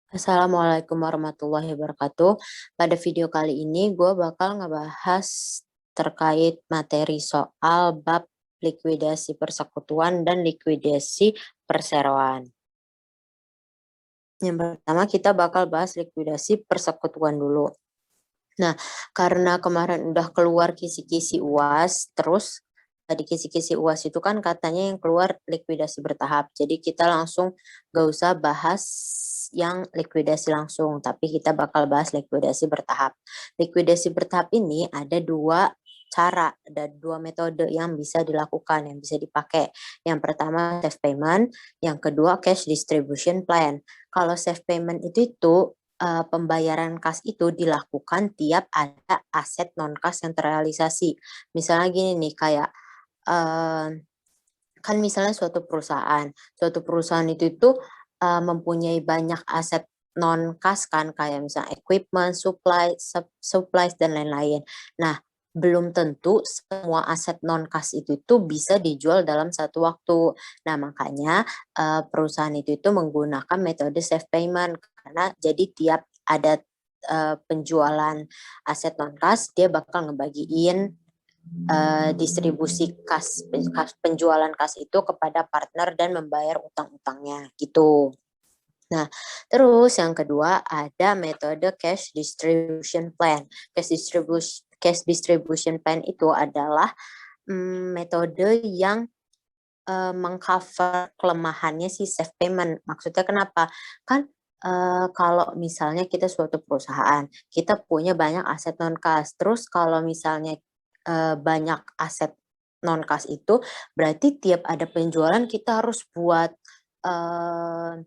Assalamualaikum warahmatullahi wabarakatuh. Pada video kali ini gue bakal ngebahas terkait materi soal bab likuidasi persekutuan dan likuidasi perseroan. Yang pertama kita bakal bahas likuidasi persekutuan dulu. Nah, karena kemarin udah keluar kisi-kisi UAS, terus di kisi-kisi UAS itu kan katanya yang keluar likuidasi bertahap. Jadi kita langsung gak usah bahas yang likuidasi langsung, tapi kita bakal bahas likuidasi bertahap. Likuidasi bertahap ini ada dua cara, ada dua metode yang bisa dilakukan, yang bisa dipakai. Yang pertama safe payment, yang kedua cash distribution plan. Kalau safe payment itu pembayaran kas itu dilakukan tiap ada aset non kas yang terrealisasi. Misalnya gini nih, kayak kan misalnya suatu perusahaan itu mempunyai banyak aset non kas kan, kayak misalnya equipment, supplies dan lain-lain. Nah, belum tentu semua aset non kas itu bisa dijual dalam satu waktu. Nah, makanya perusahaan itu menggunakan metode safe payment, karena jadi tiap ada penjualan aset non kas, dia bakal ngebagiin distribusi penjualan kas itu kepada partner dan membayar utang-utangnya gitu. Nah, terus yang kedua ada metode cash distribution plan. Cash distribution plan itu adalah metode yang mengcover kelemahannya si safe payment. Maksudnya kenapa? Kan kalau misalnya kita suatu perusahaan, kita punya banyak aset non kas. Terus kalau misalnya banyak aset non kas itu, berarti tiap ada penjualan kita harus buat eh,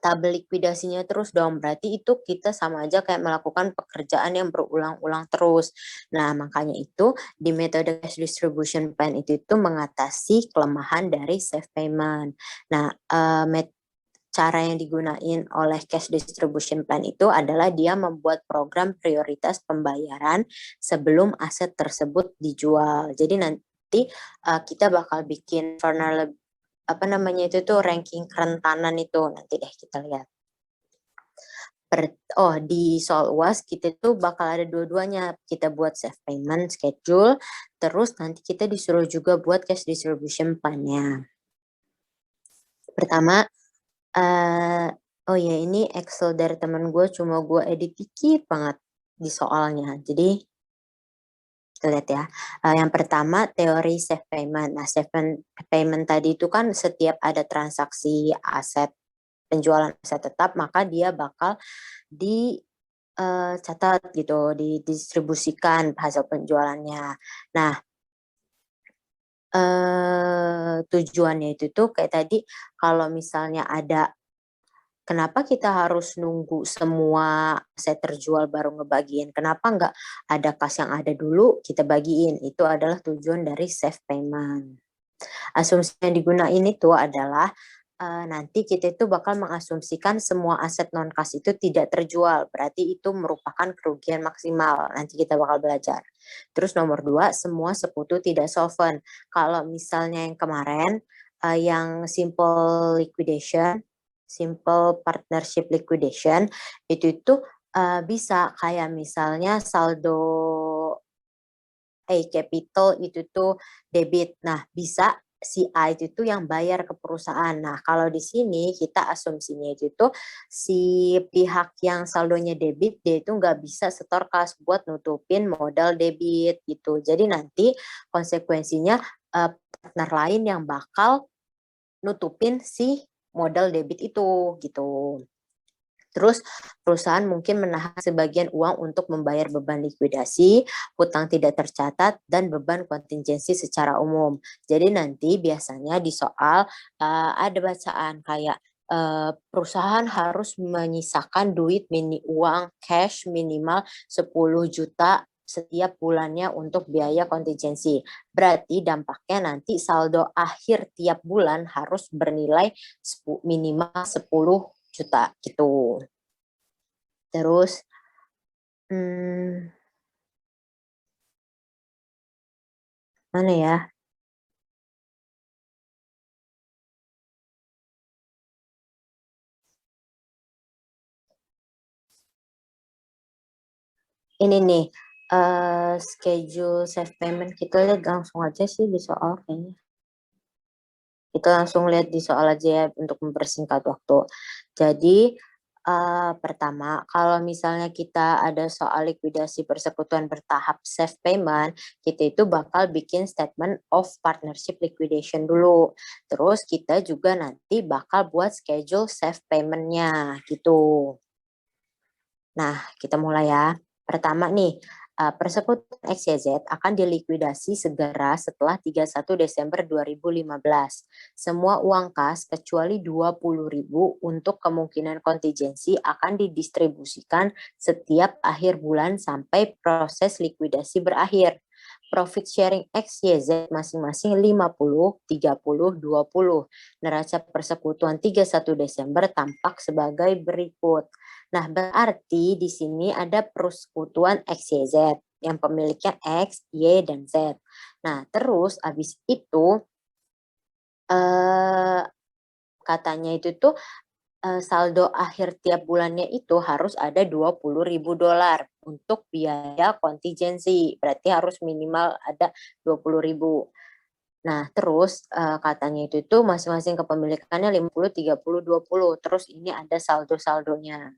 tabel likuidasinya terus dong. Berarti itu kita sama aja kayak melakukan pekerjaan yang berulang-ulang terus. Nah, makanya itu di metode cash distribution plan itu mengatasi kelemahan dari safe payment. Nah, cara yang digunain oleh cash distribution plan itu adalah dia membuat program prioritas pembayaran sebelum aset tersebut dijual. Jadi nanti kita bakal bikin apa namanya itu tuh ranking kerentanan itu, nanti deh kita lihat. Di soal UAS kita tuh bakal ada dua-duanya, kita buat safe payment schedule, terus nanti kita disuruh juga buat cash distribution plan-nya. Pertama, oh ya ini Excel dari teman gue, cuma gue edit dikit banget di soalnya, jadi kita lihat ya. Yang pertama teori safe payment. Nah, safe payment tadi itu kan setiap ada transaksi aset, penjualan aset tetap, maka dia bakal dicatat gitu, didistribusikan hasil penjualannya. Nah, tujuannya itu tuh kayak tadi, kalau misalnya ada, kenapa kita harus nunggu semua aset terjual baru ngebagiin? Kenapa nggak ada kas yang ada dulu kita bagiin? Itu adalah tujuan dari safe payment. Asumsi yang digunain itu adalah nanti kita itu bakal mengasumsikan semua aset non kas itu tidak terjual. Berarti itu merupakan kerugian maksimal. Nanti kita bakal belajar. Terus nomor 2, semua sekutu tidak solvent. Kalau misalnya yang kemarin yang simple partnership liquidation itu bisa kayak misalnya saldo capital itu tuh debit. Nah, bisa si A itu tuh yang bayar ke perusahaan. Nah, kalau di sini kita asumsinya itu tuh si pihak yang saldonya debit, dia itu nggak bisa setor kas buat nutupin modal debit gitu. Jadi nanti konsekuensinya partner lain yang bakal nutupin si modal debit itu gitu. Terus perusahaan mungkin menahan sebagian uang untuk membayar beban likuidasi, hutang tidak tercatat, dan beban kontingensi secara umum. Jadi nanti biasanya di soal ada bacaan kayak perusahaan harus menyisakan uang cash minimal 10 juta setiap bulannya untuk biaya kontingensi. Berarti dampaknya nanti saldo akhir tiap bulan harus bernilai minimal 10 juta gitu. Terus mana ya? Ini nih, schedule save payment kita lihat langsung aja sih di soal kayaknya. Kita langsung lihat di soal aja ya untuk mempersingkat waktu. Jadi, pertama, kalau misalnya kita ada soal likuidasi persekutuan bertahap save payment, kita itu bakal bikin statement of partnership liquidation dulu. Terus kita juga nanti bakal buat schedule save payment-nya gitu. Nah, kita mulai ya. Pertama nih, persekutuan XYZ akan dilikuidasi segera setelah 31 Desember 2015. Semua uang kas kecuali 20.000 untuk kemungkinan kontingensi akan didistribusikan setiap akhir bulan sampai proses likuidasi berakhir. Profit sharing XYZ masing-masing 50, 30, 20. Neraca persekutuan 31 Desember tampak sebagai berikut. Nah, berarti di sini ada persekutuan XYZ yang pemiliknya X, Y, dan Z. Nah, terus habis itu eh, katanya itu tuh saldo akhir tiap bulannya itu harus ada 20.000 dolar untuk biaya kontingensi. Berarti harus minimal ada 20.000. Nah, terus katanya itu tuh masing-masing kepemilikannya 50, 30, 20. Terus ini ada saldo-saldonya.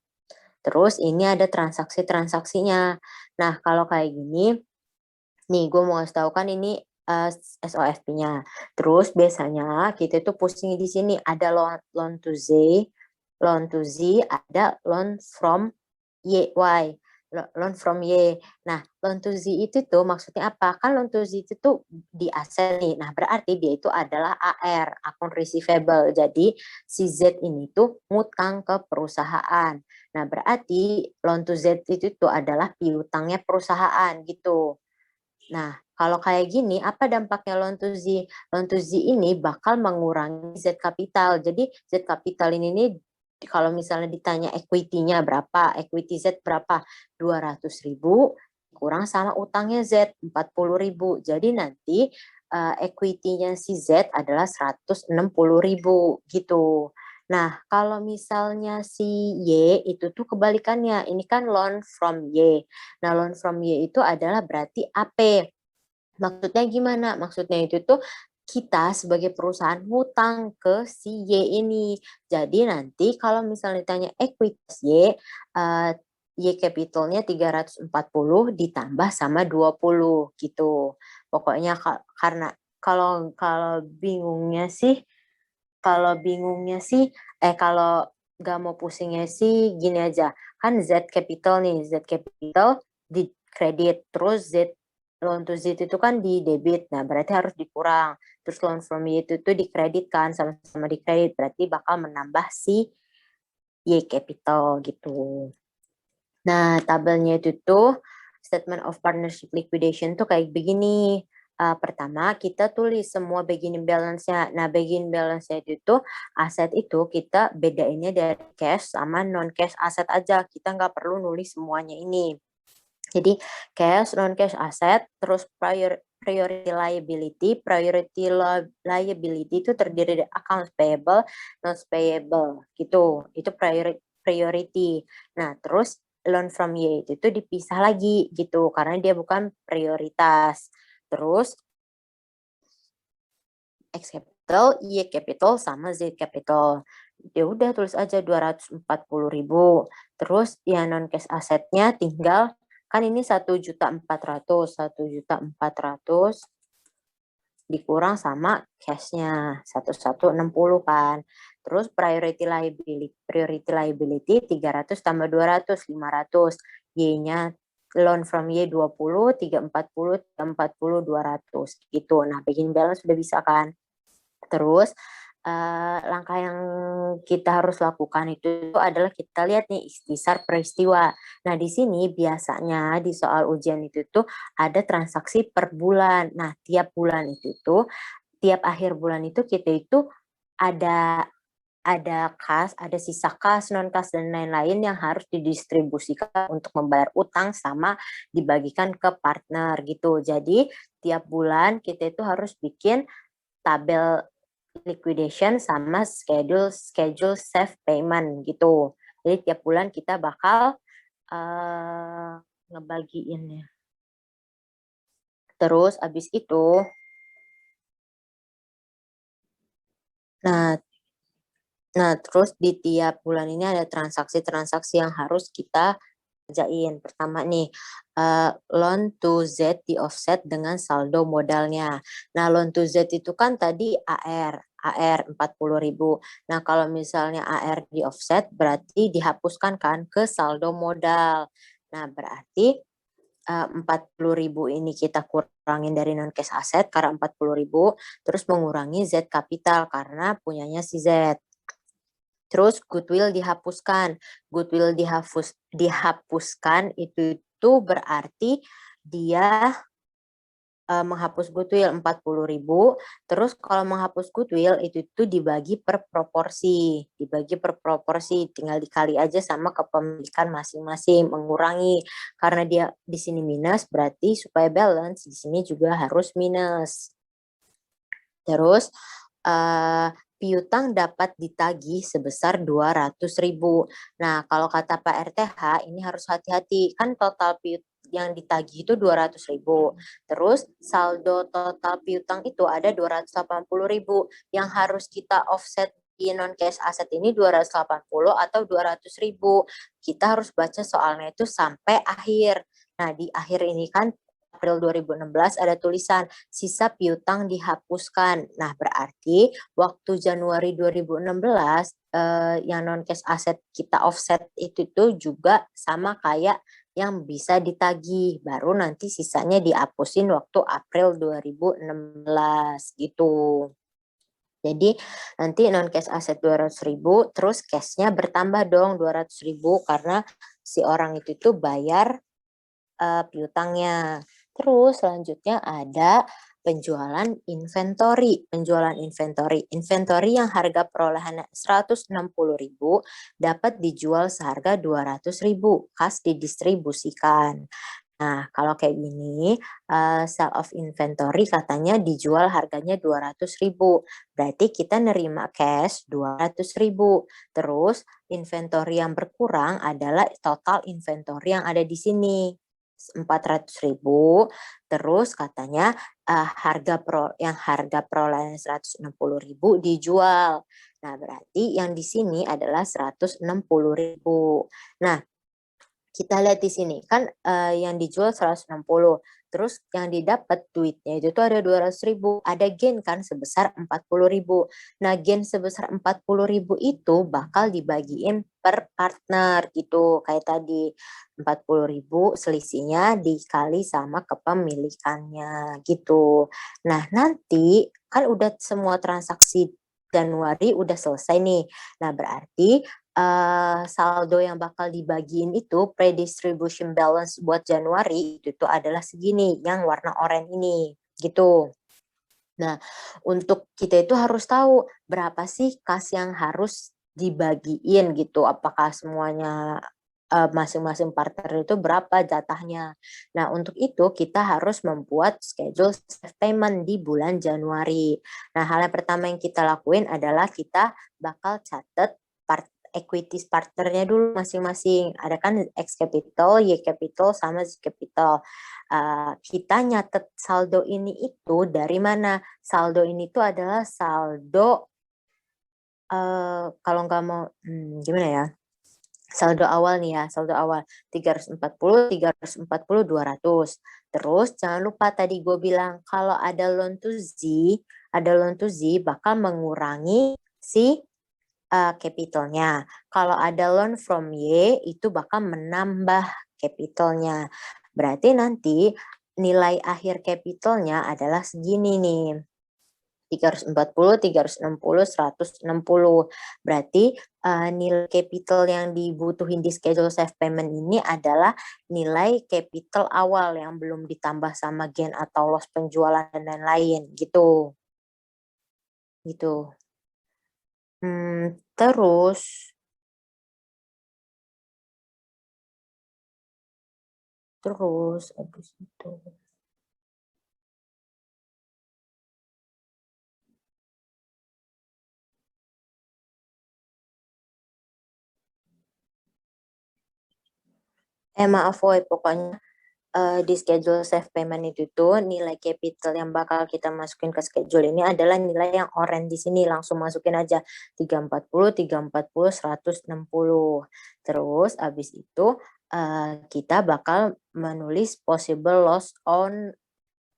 Terus ini ada transaksi-transaksinya. Nah, kalau kayak gini, nih gue mau kasih tahu kan ini SOFP-nya. Terus biasanya kita itu pusing di sini ada loan to Z, ada loan from Y. Loan from Y. Nah, loan to Z itu tuh maksudnya apa? Kan loan to Z itu tuh di aset nih. Nah, berarti dia itu adalah AR, akun receivable. Jadi si Z ini tuh ngutang ke perusahaan. Nah, berarti loan to Z itu tuh adalah piutangnya perusahaan gitu. Nah, kalau kayak gini, apa dampaknya loan to Z? Loan to Z ini bakal mengurangi Z capital. Jadi Z capital ini nih, kalau misalnya ditanya equity-nya berapa, equity Z berapa? 200.000 kurang sama utangnya Z 40.000. Jadi nanti equity-nya si Z adalah 160.000 gitu. Nah, kalau misalnya si Y itu tuh kebalikannya. Ini kan loan from Y. Nah, loan from Y itu adalah berarti AP. Maksudnya gimana? Maksudnya itu tuh kita sebagai perusahaan ngutang ke si Y ini. Jadi nanti kalau misalnya ditanya ekuitas Y, Y capitalnya 340 ditambah sama 20 gitu. Pokoknya karena kalau kalau bingungnya sih, kalau bingungnya sih, kalau nggak mau pusingnya sih gini aja. Kan Z capital nih, Z capital di kredit, terus Z loan to Z itu kan di debit. Nah, berarti harus dikurang. Terus loan from Y itu tuh dikredit kan, sama-sama dikredit. Berarti bakal menambah si Y capital gitu. Nah, tabelnya itu tuh statement of partnership liquidation tuh kayak begini. Pertama, kita tulis semua beginning balance-nya. Nah, beginning balance-nya itu tuh aset itu kita bedainnya dari cash sama non-cash aset aja. Kita nggak perlu nulis semuanya ini. Jadi cash, non-cash aset, terus priority liability. Priority liability itu terdiri dari accounts payable, notes payable gitu. Itu priority. Nah, terus loan from Y itu dipisah lagi gitu karena dia bukan prioritas. Terus X capital, Y capital sama Z capital. Ya udah tulis aja 240.000. Terus ya non cash asetnya tinggal kan ini 1.400.000, 1.400.000 dikurang sama cashnya 1.160 kan. Terus priority liability 300 tambah 200 500. Y-nya loan from Y 20, 340, 340, 200 gitu. Nah, bikin balance sudah bisa kan. Terus langkah yang kita harus lakukan itu adalah kita lihat nih ikhtisar peristiwa. Nah, di sini biasanya di soal ujian itu tuh ada transaksi per bulan. Nah, tiap bulan itu tuh, tiap akhir bulan itu kita itu ada kas, ada sisa kas, non kas dan lain-lain yang harus didistribusikan untuk membayar utang sama dibagikan ke partner gitu. Jadi tiap bulan kita itu harus bikin tabel liquidation sama schedule save payment gitu. Jadi tiap bulan kita bakal ngebagiinnya. Terus abis itu, nah, terus di tiap bulan ini ada transaksi-transaksi yang harus kita kerjain. Pertama nih, loan to Z di offset dengan saldo modalnya. Nah, loan to Z itu kan tadi AR 40.000. Nah, kalau misalnya AR di offset berarti dihapuskan kan ke saldo modal. Nah, berarti 40.000 ini kita kurangin dari non cash aset karena 40.000, terus mengurangi Z capital karena punyanya si Z. Terus goodwill dihapuskan. Goodwill dihapuskan itu berarti dia menghapus goodwill 40.000. Terus kalau menghapus goodwill itu dibagi per proporsi. Tinggal dikali aja sama kepemilikan masing-masing, mengurangi. Karena dia di sini minus, berarti supaya balance di sini juga harus minus. Terus piutang dapat ditagih sebesar 200.000. Nah, kalau kata Pak RTH ini harus hati-hati. Kan total piutang yang ditagih itu 200.000. Terus saldo total piutang itu ada 280.000 yang harus kita offset di non cash aset ini 280 atau 200.000. Kita harus baca soalnya itu sampai akhir. Nah, di akhir ini kan April 2016 ada tulisan sisa piutang dihapuskan. Nah, berarti waktu Januari 2016 yang non cash aset kita offset itu tuh juga sama kayak yang bisa ditagih. Baru nanti sisanya dihapusin waktu April 2016 gitu. Jadi nanti non cash aset 200.000, terus cashnya bertambah dong 200.000 karena si orang itu tuh bayar piutangnya. Terus selanjutnya ada penjualan inventory. Inventory yang harga perolehannya 160.000 dapat dijual seharga 200.000, khas didistribusikan. Nah, kalau kayak gini, sale of inventory katanya dijual harganya 200.000. Berarti kita nerima cash 200.000. Terus inventory yang berkurang adalah total inventory yang ada di sini. 400.000, terus katanya harga perolehan 160.000 dijual. Nah, berarti yang di sini adalah 160.000. Nah, kita lihat di sini kan yang dijual 160, terus yang didapat duitnya itu tuh ada 200.000, ada gain kan sebesar 40.000. Nah, gain sebesar 40.000 itu bakal dibagiin per partner gitu, kayak tadi 40.000 selisihnya dikali sama kepemilikannya gitu. Nah, nanti kan udah semua transaksi Januari udah selesai nih. Nah, berarti saldo yang bakal dibagiin itu pre-distribution balance buat Januari itu tuh adalah segini yang warna oranye ini gitu. Nah, untuk kita itu harus tahu berapa sih kas yang harus dibagiin gitu. Apakah semuanya masing-masing partner itu berapa jatahnya. Nah, untuk itu kita harus membuat schedule payment di bulan Januari. Nah, hal yang pertama yang kita lakuin adalah kita bakal catat equities partnernya dulu masing-masing. Ada kan X capital, Y capital, sama Z capital. Kita nyatet saldo ini itu dari mana? Saldo ini tuh adalah saldo kalau nggak mau gimana ya? Saldo awal nih ya, saldo awal 340, 340, 200. Terus jangan lupa tadi gue bilang kalau ada loan to Z bakal mengurangi si capitalnya. Kalau ada loan from Y itu bakal menambah capitalnya. Berarti nanti nilai akhir capitalnya adalah segini nih. 340, 360, 160. Berarti nilai capital yang dibutuhin di schedule safe payment ini adalah nilai capital awal yang belum ditambah sama gain atau loss penjualan dan lain-lain gitu. Gitu. Terus habis itu Maaf Woy, pokoknya di schedule save payment itu tuh nilai capital yang bakal kita masukin ke schedule ini adalah nilai yang orange di sini, langsung masukin aja 340, 340, 160. Terus abis itu kita bakal menulis possible loss on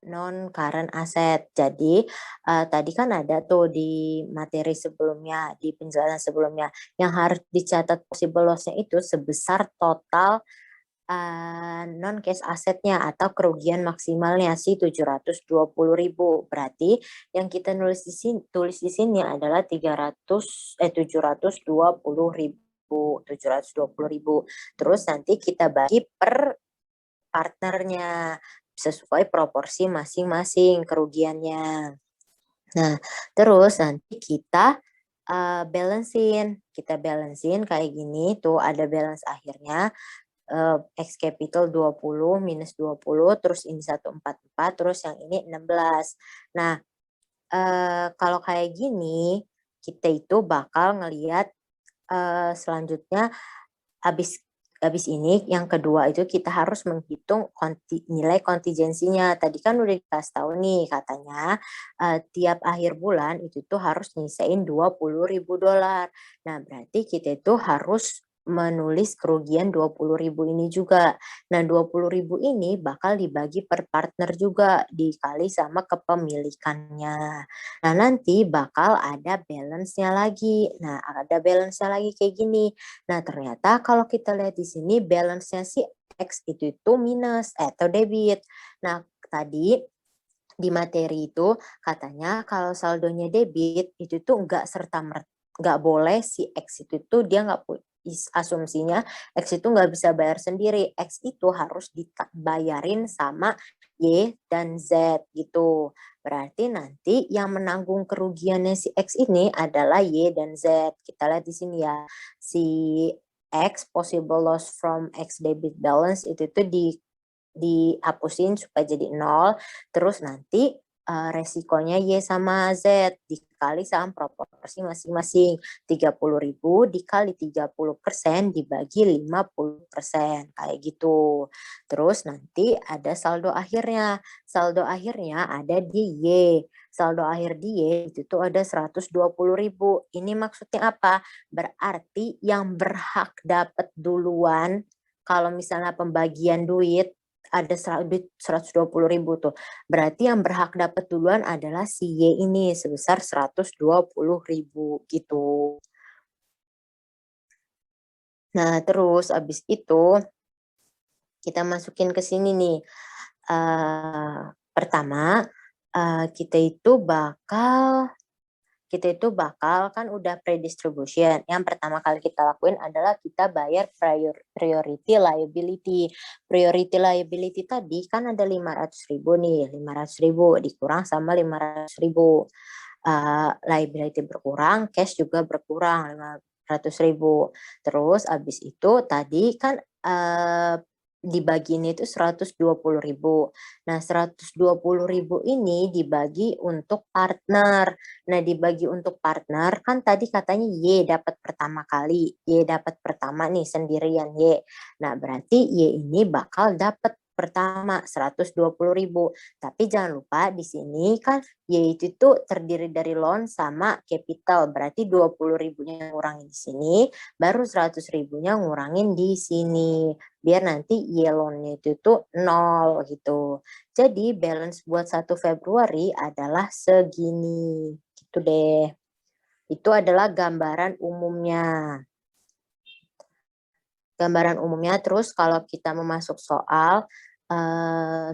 non current asset. Jadi tadi kan ada tuh di materi sebelumnya, di penjelasan sebelumnya, yang harus dicatat possible loss-nya itu sebesar total non cash asetnya atau kerugian maksimalnya si 720.000. Berarti yang kita tulis di sini adalah 720.000. Terus nanti kita bagi per partnernya sesuai proporsi masing-masing kerugiannya. Nah, terus nanti kita kita balancein kayak gini, tuh ada balance akhirnya, X capital 20 minus 20, terus ini 144, terus yang ini 16. Nah, kalau kayak gini, kita itu bakal ngelihat selanjutnya habis habis ini yang kedua itu kita harus menghitung nilai kontingensinya. Tadi kan udah dikasih tahu nih katanya tiap akhir bulan itu tuh harus nyisain $20.000. Nah, berarti kita itu harus menulis kerugian 20.000 ini juga. Nah, 20.000 ini bakal dibagi per partner juga dikali sama kepemilikannya. Nah, nanti bakal ada balance-nya lagi. Nah, ada balance-nya lagi kayak gini. Nah, ternyata kalau kita lihat di sini balance-nya si X itu minus atau debit. Nah, tadi di materi itu katanya kalau saldonya debit itu tuh nggak boleh si X itu tuh dia nggak asumsinya X itu nggak bisa bayar sendiri. X itu harus dibayarin sama Y dan Z gitu. Berarti nanti yang menanggung kerugiannya si X ini adalah Y dan Z. Kita lihat di sini ya. Si X possible loss from X debit balance itu tuh dihapusin supaya jadi 0. Terus nanti resikonya Y sama Z dikali sama proporsi masing-masing. 30.000 dikali 30% dibagi 50%. Kayak gitu. Terus nanti ada saldo akhirnya. Saldo akhirnya ada di Y. Saldo akhir di Y itu tuh ada 120.000. Ini maksudnya apa? Berarti yang berhak dapat duluan kalau misalnya pembagian duit ada 120.000 tuh. Berarti yang berhak dapat duluan adalah si Y ini sebesar 120.000 gitu. Nah, terus abis itu kita masukin ke sini nih. Pertama, kita itu kan udah pre-distribution. Yang pertama kali kita lakuin adalah kita bayar priority liability. Priority liability tadi kan ada 500.000 nih, 500.000 dikurang sama 500.000. Liability berkurang, cash juga berkurang 500.000. Terus abis itu tadi kan dibagiin itu 120.000. Nah, 120.000 ini dibagi untuk partner. Nah, dibagi untuk partner kan tadi katanya Y dapat pertama kali. Y dapat pertama nih sendirian Y. Nah, berarti Y ini bakal dapat pertama 120.000. Tapi jangan lupa di sini kan Y itu tuh terdiri dari loan sama capital. Berarti 20.000-nya ngurangin di sini, baru 100.000-nya ngurangin di sini. Biar nanti Y loan-nya itu tuh 0 gitu. Jadi balance buat 1 Februari adalah segini. Gitu deh. Itu adalah gambaran umumnya. Terus kalau kita memasuk soal,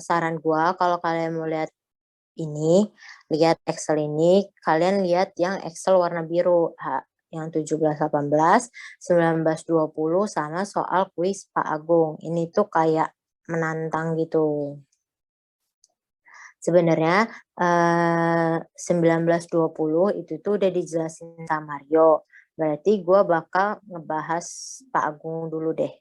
saran gua kalau kalian mau lihat lihat Excel ini, kalian lihat yang Excel warna biru, yang 17, 18, 19, 20 sama soal kuis Pak Agung. Ini tuh kayak menantang gitu. Sebenarnya 19, 20 itu tuh udah dijelasin sama Mario. Berarti gue bakal ngebahas Pak Agung dulu deh.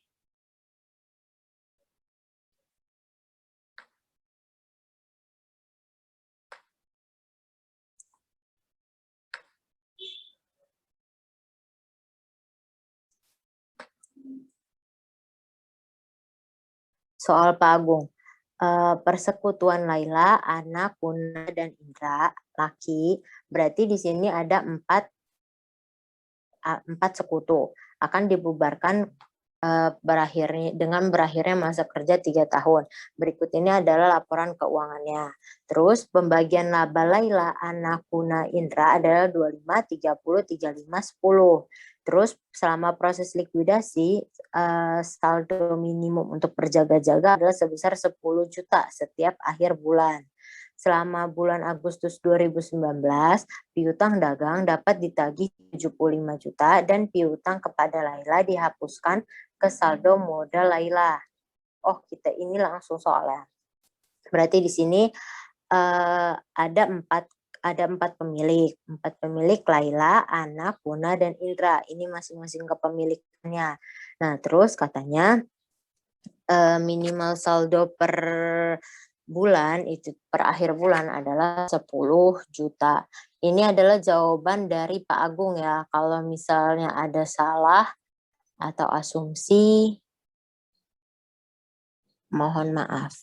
Soal Pak Agung, persekutuan Laila, Ana, Kuna, dan Indra, laki, berarti di sini ada 4 sekutu, akan dibubarkan dengan berakhirnya masa kerja 3 tahun. Berikut ini adalah laporan keuangannya. Terus pembagian laba Laila, Ana, Kuna, Indra adalah 25, 30, 35, 10. Terus selama proses likuidasi, saldo minimum untuk berjaga-jaga adalah sebesar 10 juta setiap akhir bulan. Selama bulan Agustus 2019, piutang dagang dapat ditagih 75 juta dan piutang kepada Laila dihapuskan ke saldo modal Laila. Oh, kita ini langsung soalnya. Berarti di sini ada empat pemilik. 4 pemilik Laila, Ana, Kuna, dan Indra. Ini masing-masing kepemilikannya. Nah, terus katanya minimal saldo per bulan itu per akhir bulan adalah 10 juta. Ini adalah jawaban dari Pak Agung ya. Kalau misalnya ada salah atau asumsi, mohon maaf.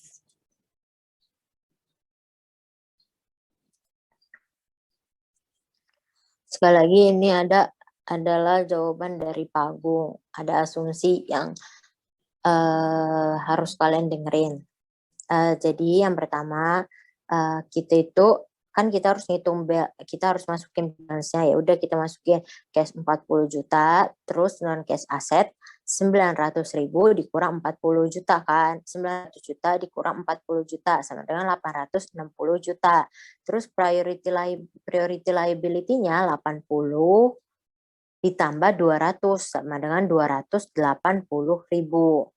Sekali lagi ini adalah jawaban dari Pak Agung. Ada asumsi yang harus kalian dengerin. Jadi yang pertama kita harus ngitung, kita harus masukin balance-nya, ya udah kita masukin cash 40 juta, terus non cash aset 900.000 dikurang 40 juta kan, 900 juta dikurang 40 juta sama dengan 860 juta. Terus priority liability-nya 80 ditambah 200 sama dengan 280.000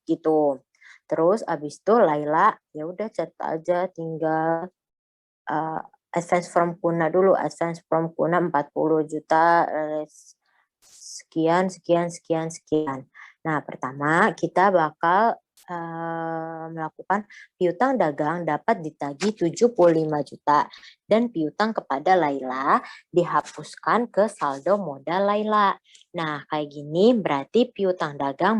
gitu. Terus abis itu Laila ya udah catat aja, tinggal advance from Kuna dulu, advance from Kuna 40 juta sekian. Nah, pertama kita bakal melakukan piutang dagang dapat ditagih 75 juta dan piutang kepada Laila dihapuskan ke saldo modal Laila. Nah, kayak gini berarti piutang dagang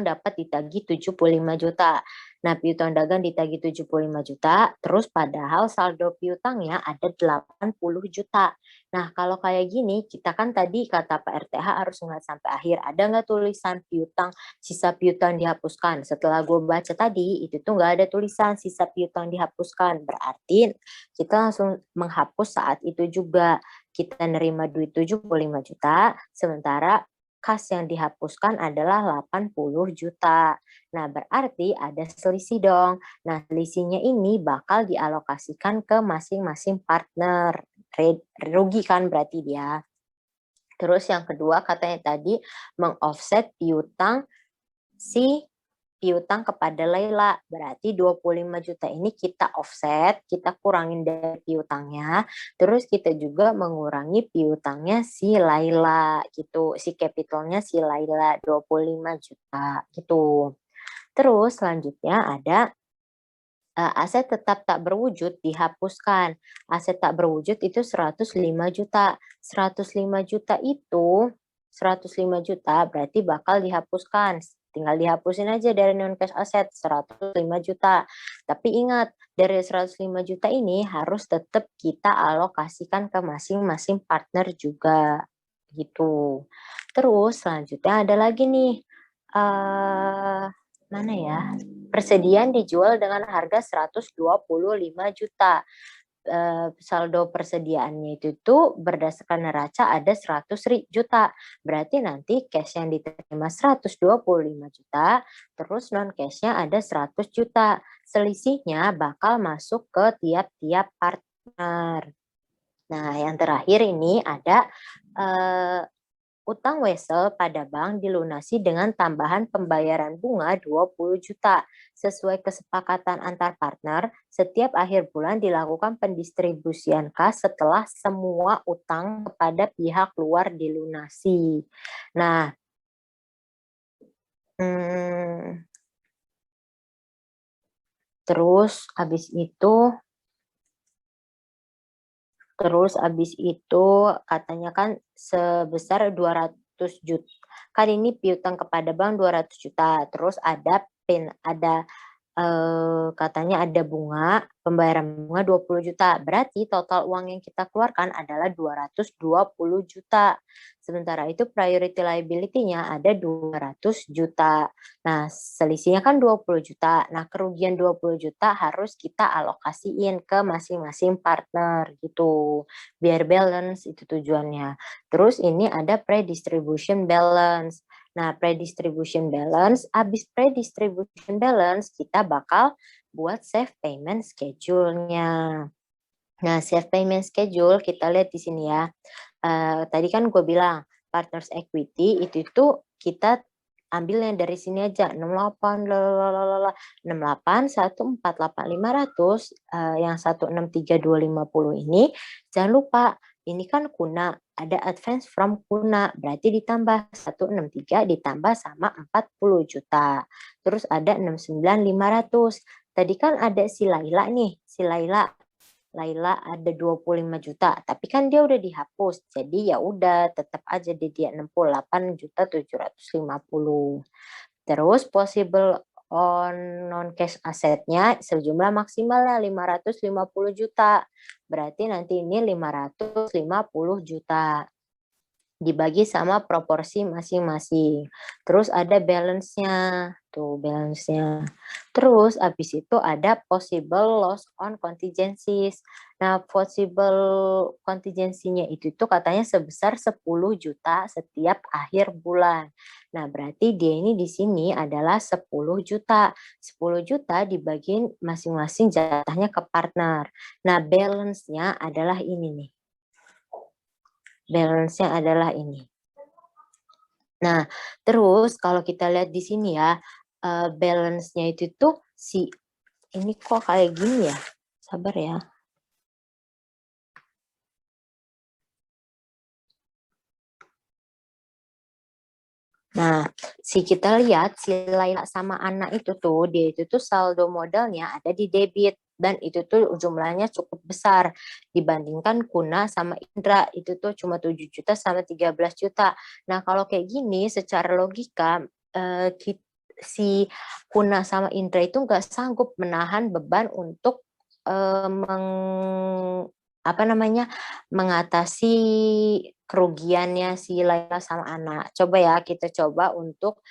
dapat ditagih 75 juta. Nah, piutang dagang ditagih 75 juta, terus padahal saldo piutangnya ada 80 juta. Nah, kalau kayak gini, kita kan tadi kata Pak RTH harus ngeliat sampai akhir. Ada nggak tulisan piutang, sisa piutang dihapuskan? Setelah gue baca tadi, itu tuh nggak ada tulisan sisa piutang dihapuskan. Berarti kita langsung menghapus saat itu juga. Kita nerima duit 75 juta, sementara kas yang dihapuskan adalah 80 juta. Nah, berarti ada selisih dong. Nah, selisihnya ini bakal dialokasikan ke masing-masing partner. Rugi kan berarti dia. Terus yang kedua katanya tadi mengoffset piutang kepada Laila. Berarti 25 juta ini kita offset, kita kurangin dari piutangnya, terus kita juga mengurangi piutangnya si Laila gitu. Si capitalnya si Laila 25 juta gitu. Terus selanjutnya ada aset tetap tak berwujud dihapuskan. Aset tak berwujud itu 105 juta. 105 juta itu 105 juta berarti bakal dihapuskan. Tinggal dihapusin aja dari non cash aset 105 juta. Tapi ingat, dari 105 juta ini harus tetap kita alokasikan ke masing-masing partner juga gitu. Terus selanjutnya ada lagi nih mana ya? Persediaan dijual dengan harga 125 juta. Saldo persediaannya itu tuh berdasarkan neraca ada 100 juta. Berarti nanti cash yang diterima 125 juta, terus non cashnya ada 100 juta. Selisihnya bakal masuk ke tiap-tiap partner. Nah, yang terakhir ini ada utang wesel pada bank dilunasi dengan tambahan pembayaran bunga 20 juta. Sesuai kesepakatan antar partner, setiap akhir bulan dilakukan pendistribusian kas setelah semua utang kepada pihak luar dilunasi. Nah, terus habis itu katanya kan sebesar 200 juta. Kan ini piutang kepada bank 200 juta. Terus ada katanya ada bunga, pembayaran bunga 20 juta. Berarti total uang yang kita keluarkan adalah 220 juta. Sementara itu priority liability-nya ada 200 juta. Nah, selisihnya kan 20 juta. Nah, kerugian 20 juta harus kita alokasiin ke masing-masing partner gitu. Biar balance itu tujuannya. Terus ini ada pre-distribution balance. Nah, pre-distribution balance, habis pre-distribution balance, kita bakal buat save payment schedule-nya. Nah, save payment schedule, kita lihat di sini ya. Tadi kan gue bilang, partners equity itu tuh kita ambil yang dari sini aja, 68, lalalala, 68, 148, 500, yang 163, 250 ini, jangan lupa, ini kan kuna, ada advance from kuna, berarti ditambah 163 ditambah sama 40 juta. Terus ada 69, 500. Tadi kan ada si Laila nih, si Laila ada 25 juta, tapi kan dia udah dihapus. Jadi ya udah tetap aja dia 68 juta 750. Terus possible on non cash asetnya sejumlah maksimalnya 550 juta. Berarti nanti ini 550 juta dibagi sama proporsi masing-masing. Terus ada balance-nya, tuh balance-nya. Terus habis itu ada possible loss on contingencies. Nah, possible contingency-nya itu tuh katanya sebesar 10 juta setiap akhir bulan. Nah, berarti dia ini di sini adalah 10 juta. 10 juta dibagiin masing-masing jatahnya ke partner. Nah, balance-nya adalah ini nih. Balance-nya adalah ini. Nah, terus kalau kita lihat di sini ya, balance-nya itu tuh ini kok kayak gini ya? Sabar ya. Nah, kita lihat si Laila sama anak itu tuh, dia itu tuh saldo modalnya ada di debit dan itu tuh jumlahnya cukup besar dibandingkan Kuna sama Indra itu tuh cuma 7 juta sama 13 juta. Nah, kalau kayak gini secara logika si Kuna sama Indra itu nggak sanggup menahan beban untuk mengatasi kerugiannya si Laila sama anak. Coba ya kita coba untuk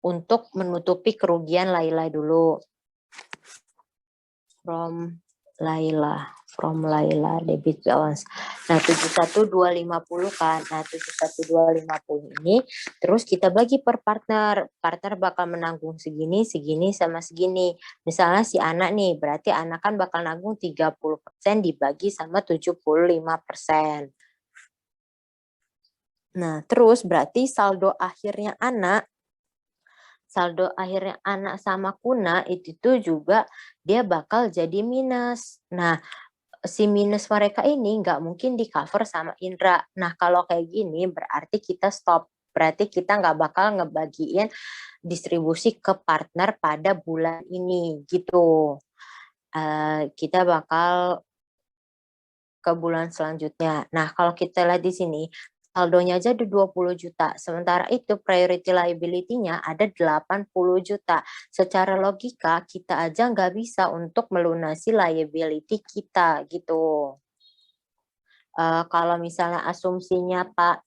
untuk menutupi kerugian Laila dulu. From Laila debit balance. Nah, 71.250 kan. Nah, 71.250 ini terus kita bagi per partner. Partner bakal menanggung segini, segini sama segini. Misalnya si anak nih, berarti anak kan bakal nanggung 30% dibagi sama 75%. Nah, terus berarti saldo akhirnya anak sama Kuna itu tuh juga dia bakal jadi minus. Nah, si minus mereka ini nggak mungkin di cover sama Indra. Nah, kalau kayak gini berarti kita stop. Berarti kita nggak bakal ngebagiin distribusi ke partner pada bulan ini gitu. Kita bakal ke bulan selanjutnya. Nah, kalau kita lihat di sini, saldonya aja ada 20 juta. Sementara itu priority liability-nya ada 80 juta. Secara logika, kita aja nggak bisa untuk melunasi liability kita gitu. Kalau misalnya asumsinya Pak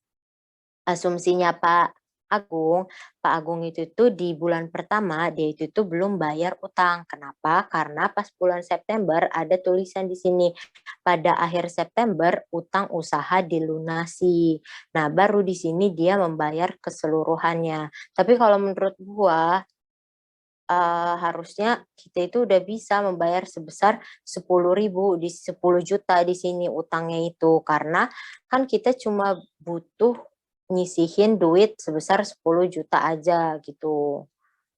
Agung itu tuh di bulan pertama dia itu tuh belum bayar utang. Kenapa? Karena pas bulan September ada tulisan di sini pada akhir September utang usaha dilunasi. Nah, baru di sini dia membayar keseluruhannya. Tapi kalau menurut gua harusnya kita itu udah bisa membayar sebesar 10.000 di 10 juta di sini utangnya itu karena kan kita cuma butuh nyisihin duit sebesar 10 juta aja gitu.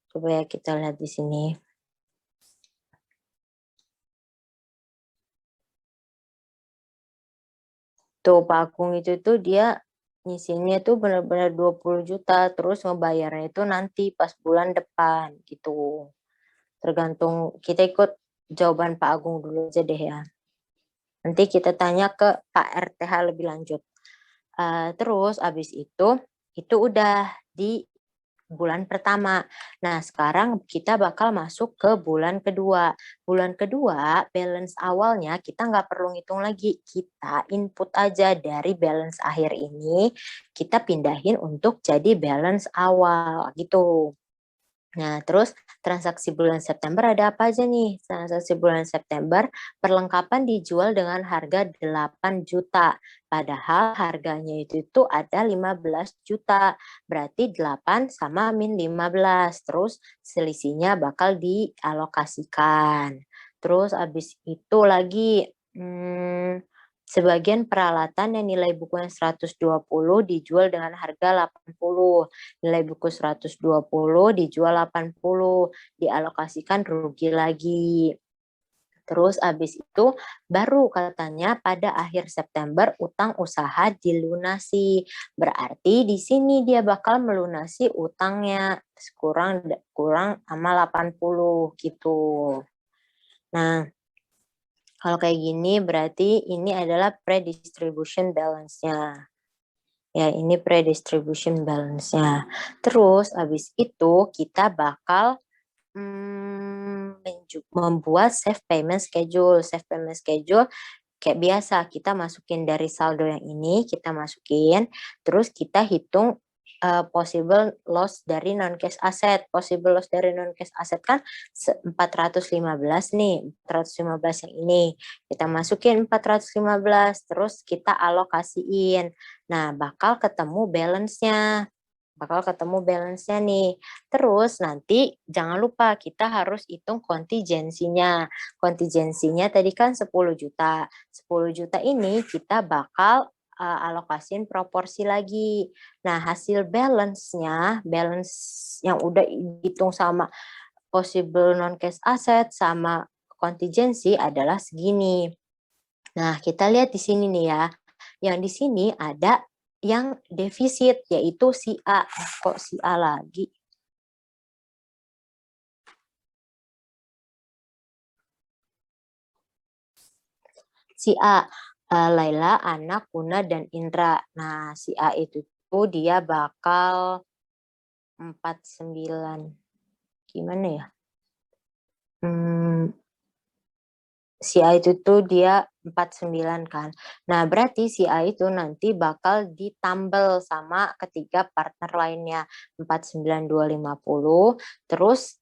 Coba ya kita lihat di sini. Tuh Pak Agung itu tuh dia nyisihinnya tuh benar-benar 20 juta terus ngebayarnya itu nanti pas bulan depan gitu. Tergantung kita ikut jawaban Pak Agung dulu aja deh ya. Nanti kita tanya ke Pak RTH lebih lanjut. Terus abis itu udah di bulan pertama. Nah, sekarang kita bakal masuk ke bulan kedua. Bulan kedua, balance awalnya kita nggak perlu ngitung lagi. Kita input aja dari balance akhir ini, kita pindahin untuk jadi balance awal gitu. Nah, terus transaksi bulan September ada apa aja nih? Transaksi bulan September, perlengkapan dijual dengan harga 8 juta. Padahal harganya itu ada 15 juta. Berarti 8 sama min 15. Terus selisihnya bakal dialokasikan. Terus habis itu lagi sebagian peralatan yang nilai bukunya 120 dijual dengan harga 80. Nilai buku 120 dijual 80, dialokasikan rugi lagi. Terus abis itu baru katanya pada akhir September utang usaha dilunasi. Berarti di sini dia bakal melunasi utangnya kurang sama 80 gitu. Nah, kalau kayak gini berarti ini adalah pre-distribution balance-nya. Ya, ini pre-distribution balance-nya. Terus habis itu kita bakal membuat save payment schedule. Save payment schedule kayak biasa, kita masukin dari saldo yang ini, kita masukin, terus kita hitung possible loss dari non-cash asset. Possible loss dari non-cash asset kan 415 nih, 415 yang ini. Kita masukin 415, terus kita alokasiin. Nah, bakal ketemu balance-nya. Nih. Terus nanti jangan lupa kita harus hitung kontingensinya. Kontingensinya tadi kan 10 juta. 10 juta ini kita bakal alokasin proporsi lagi. Nah, hasil balance-nya, balance yang udah hitung sama possible non-cash asset sama kontingensi adalah segini. Nah, kita lihat di sini nih ya. Yang di sini ada yang defisit, yaitu si A. Kok si A lagi? Si A, Laila, Ana, Kuna, dan Indra. Nah, si A itu tuh dia bakal 49. Gimana ya? Si A itu tuh dia 49 kan. Nah, berarti si A itu nanti bakal ditambal sama ketiga partner lainnya. 49, 2, 50. Terus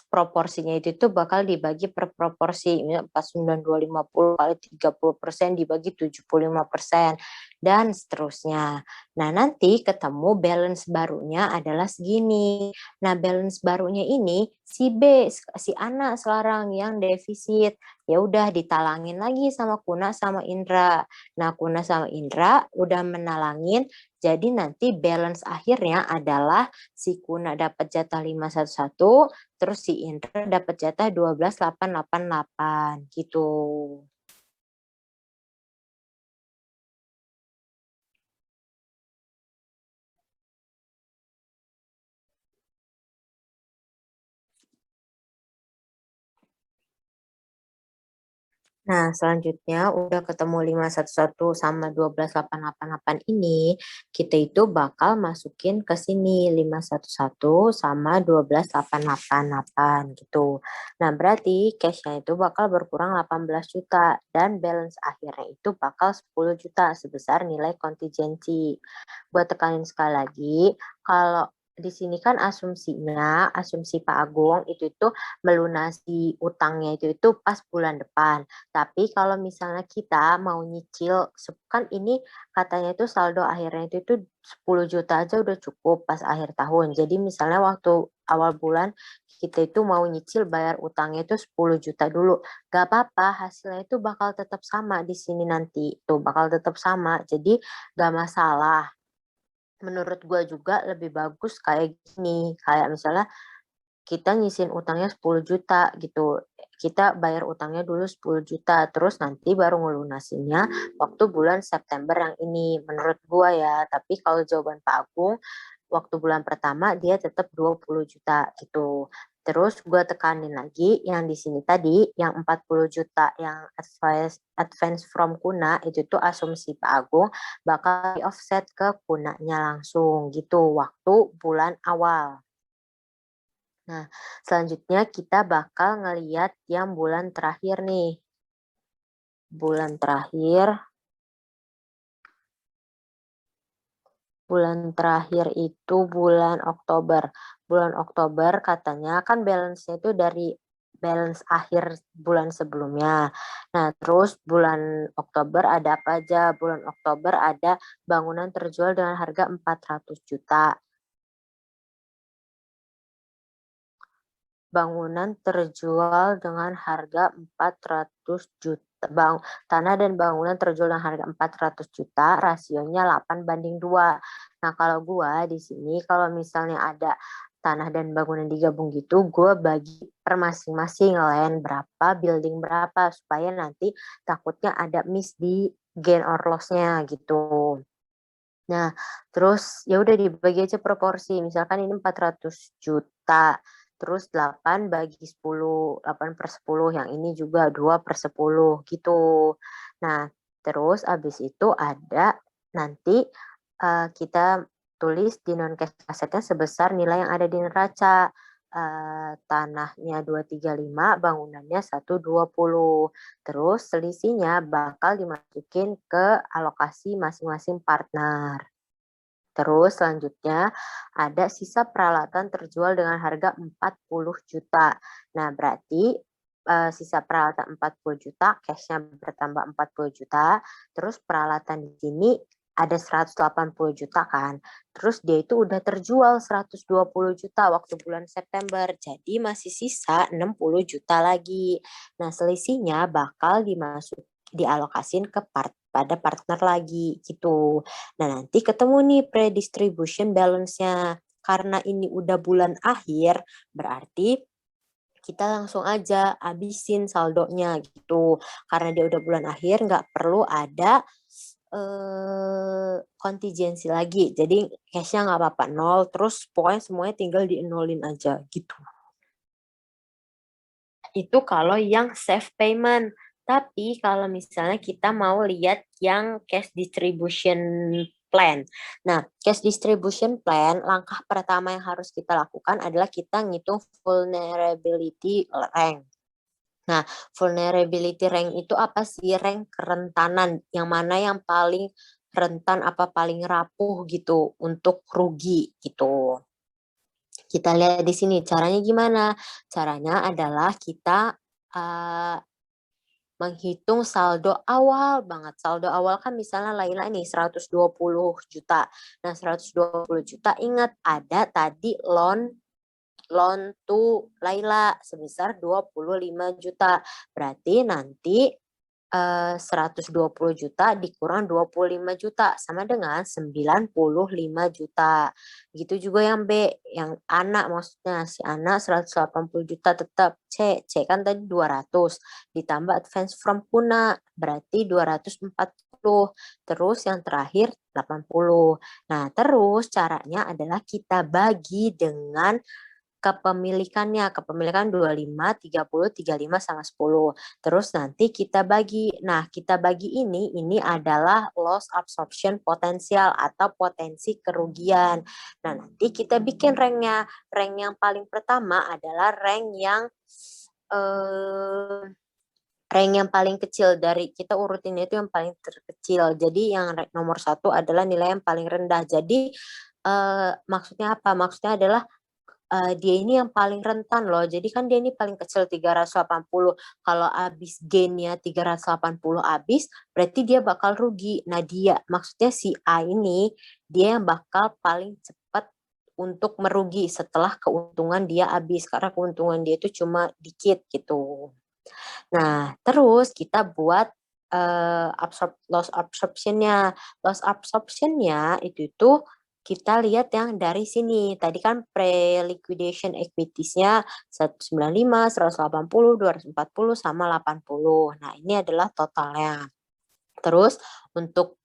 proporsinya itu tuh bakal dibagi per proporsi. 49, 2, 50 kali 30% dibagi 75%. Dan seterusnya. Nah, nanti ketemu balance barunya adalah segini. Nah, balance barunya ini si B, si Ana sekarang yang defisit. Ya udah ditalangin lagi sama Kuna sama Indra. Nah, Kuna sama Indra udah menalangin, jadi nanti balance akhirnya adalah si Kuna dapat jatah 511, terus si Indra dapat jatah 12,888 gitu. Nah, selanjutnya udah ketemu 511 sama 12,888 ini, kita itu bakal masukin ke sini 511 sama 12,888 gitu. Nah, berarti cash-nya itu bakal berkurang 18 juta dan balance akhirnya itu bakal 10 juta sebesar nilai kontingensi. Buat tekanin sekali lagi, kalau di sini kan asumsinya, asumsi Pak Agung itu melunasi utangnya itu pas bulan depan. Tapi kalau misalnya kita mau nyicil, kan ini katanya itu saldo akhirnya itu 10 juta aja udah cukup pas akhir tahun. Jadi misalnya waktu awal bulan kita itu mau nyicil bayar utangnya itu 10 juta dulu. Gak apa-apa, hasilnya itu bakal tetap sama di sini nanti. Tuh bakal tetap sama. Jadi gak masalah. Menurut gue juga lebih bagus kayak gini. Kayak misalnya kita nyisin utangnya 10 juta gitu. Kita bayar utangnya dulu 10 juta, terus nanti baru ngelunasinnya waktu bulan September yang ini. Menurut gua ya, tapi kalau jawaban Pak Agung, waktu bulan pertama dia tetap 20 juta gitu. Terus gue tekanin lagi yang di sini tadi, yang 40 juta yang advance from Kuna, itu tuh asumsi Pak Agung bakal di-offset ke Kunanya langsung gitu, waktu bulan awal. Nah, selanjutnya kita bakal ngeliat yang bulan terakhir nih. Bulan terakhir itu bulan Oktober. Bulan Oktober katanya kan balance-nya itu dari balance akhir bulan sebelumnya. Nah, terus bulan Oktober ada apa aja? Bulan Oktober ada bangunan terjual dengan harga 400 juta. Bangunan terjual dengan harga 400 juta. Tanah dan bangunan terjual dengan harga 400 juta, rasionya 8:2. Nah, kalau gua di sini kalau misalnya ada tanah dan bangunan digabung gitu, gua bagi per masing-masing land berapa, building berapa supaya nanti takutnya ada miss di gain or loss-nya gitu. Nah, terus ya udah dibagi aja proporsi. Misalkan ini 400 juta, terus 8 bagi 10, 8/10, yang ini juga 2/10 gitu. Nah, terus abis itu ada nanti kita tulis di non cash asetnya sebesar nilai yang ada di neraca. Tanahnya 235, bangunannya 120. Terus selisihnya bakal dimasukin ke alokasi masing-masing partner. Terus selanjutnya ada sisa peralatan terjual dengan harga 40 juta. Nah, berarti sisa peralatan 40 juta, cash-nya bertambah 40 juta, terus peralatan di sini ada 180 juta kan. Terus dia itu udah terjual 120 juta waktu bulan September. Jadi masih sisa 60 juta lagi. Nah, selisihnya bakal dialokasin pada partner lagi gitu. Nah, nanti ketemu nih pre-distribution balance-nya. Karena ini udah bulan akhir, berarti kita langsung aja habisin saldonya gitu. Karena dia udah bulan akhir, nggak perlu ada kontingensi lagi. Jadi cash-nya nggak apa-apa nol, terus pokoknya semuanya tinggal dienolin aja gitu. Itu kalau yang safe payment. Tapi kalau misalnya kita mau lihat yang cash distribution plan. Nah, cash distribution plan, langkah pertama yang harus kita lakukan adalah kita ngitung vulnerability rank. Nah, vulnerability rank itu apa sih? Rank kerentanan, yang mana yang paling rentan apa paling rapuh gitu untuk rugi gitu. Kita lihat di sini caranya gimana? Caranya adalah kita menghitung saldo awal banget. Saldo awal kan misalnya Laila nih 120 juta. Nah, 120 juta ingat ada tadi loan to Laila sebesar 25 juta. Berarti nanti 120 juta dikurang 25 juta sama dengan 95 juta. Gitu juga yang B, yang anak maksudnya si anak 180 juta tetap C kan tadi 200 ditambah advance from Kuna berarti 240. Terus yang terakhir 80. Nah, terus caranya adalah kita bagi dengan kepemilikan 25, 30, 35 sama 10. Terus nanti kita bagi. Nah, kita bagi ini adalah loss absorption potensial atau potensi kerugian. Nah, nanti kita bikin ranknya. Rank yang paling pertama adalah rank yang paling kecil dari kita urutinnya itu yang paling terkecil. Jadi yang nomor 1 adalah nilai yang paling rendah. Jadi maksudnya apa? Maksudnya adalah dia ini yang paling rentan loh. Jadi kan dia ini paling kecil 380. Kalau habis gain-nya 380 habis, berarti dia bakal rugi. Nah, dia maksudnya si A ini dia yang bakal paling cepat untuk merugi setelah keuntungan dia habis karena keuntungan dia itu cuma dikit gitu. Nah, terus kita buat loss absorption-nya. Loss absorption-nya itu tuh kita lihat yang dari sini. Tadi kan pre-liquidation equities-nya 195, 180, 240, sama 80. Nah, ini adalah totalnya. Terus untuk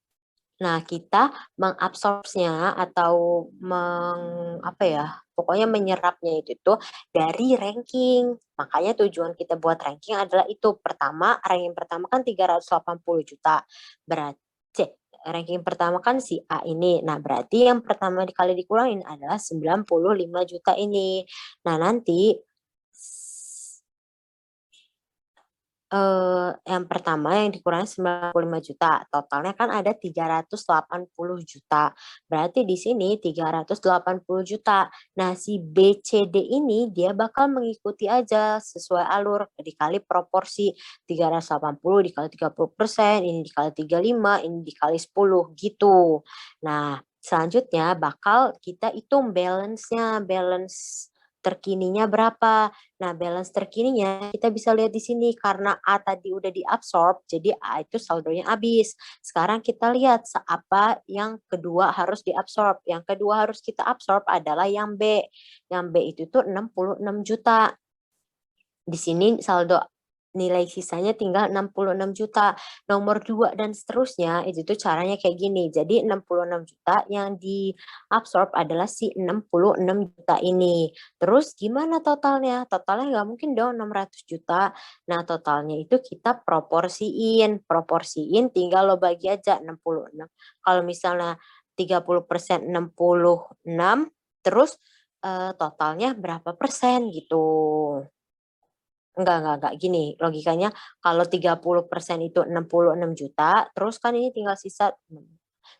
Nah, kita mengabsorbnya atau apa ya, pokoknya menyerapnya itu tuh dari ranking. Makanya tujuan kita buat ranking adalah itu. Pertama, ranking pertama kan 380 juta. Berarti ranking pertama kan si A ini. Nah, berarti yang pertama dikali dikurangin adalah 95 juta ini. Nah, nanti yang pertama yang dikurangi 95 juta, totalnya kan ada 380 juta. Berarti di sini 380 juta. Nah, si B, C, D ini dia bakal mengikuti aja sesuai alur dikali proporsi 380 dikali 30%, ini dikali 35, ini dikali 10 gitu. Nah, selanjutnya bakal kita hitung balance-nya, balance terkininya berapa. Nah, balance terkininya kita bisa lihat di sini karena A tadi udah diabsorb, jadi A itu saldonya habis. Sekarang kita lihat apa yang kedua harus diabsorb. Yang kedua harus kita absorb adalah yang B. Yang B itu tuh 66 juta. Di sini saldo nilai sisanya tinggal 66 juta. Nomor 2 dan seterusnya itu tuh caranya kayak gini. Jadi 66 juta yang diabsorb adalah si 66 juta ini. Terus gimana totalnya? Totalnya nggak mungkin dong 600 juta. Nah, totalnya itu kita proporsiin. Proporsiin tinggal lo bagi aja 66. Kalau misalnya 30% 66, terus totalnya berapa persen gitu. Enggak, gini logikanya kalau 30% itu 66 juta, terus kan ini tinggal sisa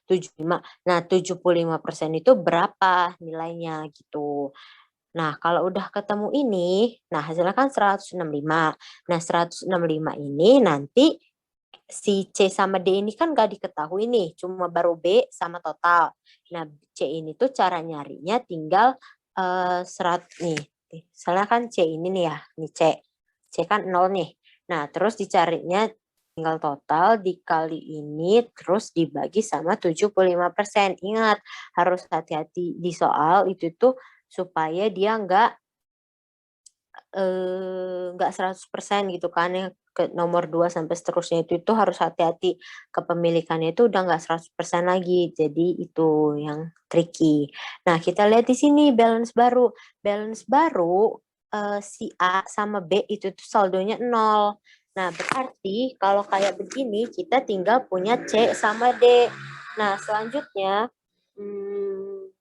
75. Nah, 75% itu berapa nilainya gitu. Nah, kalau udah ketemu ini, nah hasilnya kan 165. Nah, 165 ini nanti si C sama D ini kan nggak diketahui nih, cuma baru B sama total. Nah, C ini tuh cara nyarinya tinggal nih, misalnya kan C ini nih ya, nih C. C kan 0 nih. Nah, terus dicarinya tinggal total dikali ini terus dibagi sama 75%. Ingat, harus hati-hati di soal itu tuh supaya dia nggak 100% gitu kan ya, ke nomor 2 sampai seterusnya itu harus hati-hati. Kepemilikannya itu udah nggak 100% lagi, jadi itu yang tricky. Nah, kita lihat di sini balance baru. Balance baru, si A sama B itu tuh saldonya 0. Nah, berarti kalau kayak begini kita tinggal punya C sama D. Nah, selanjutnya, mmm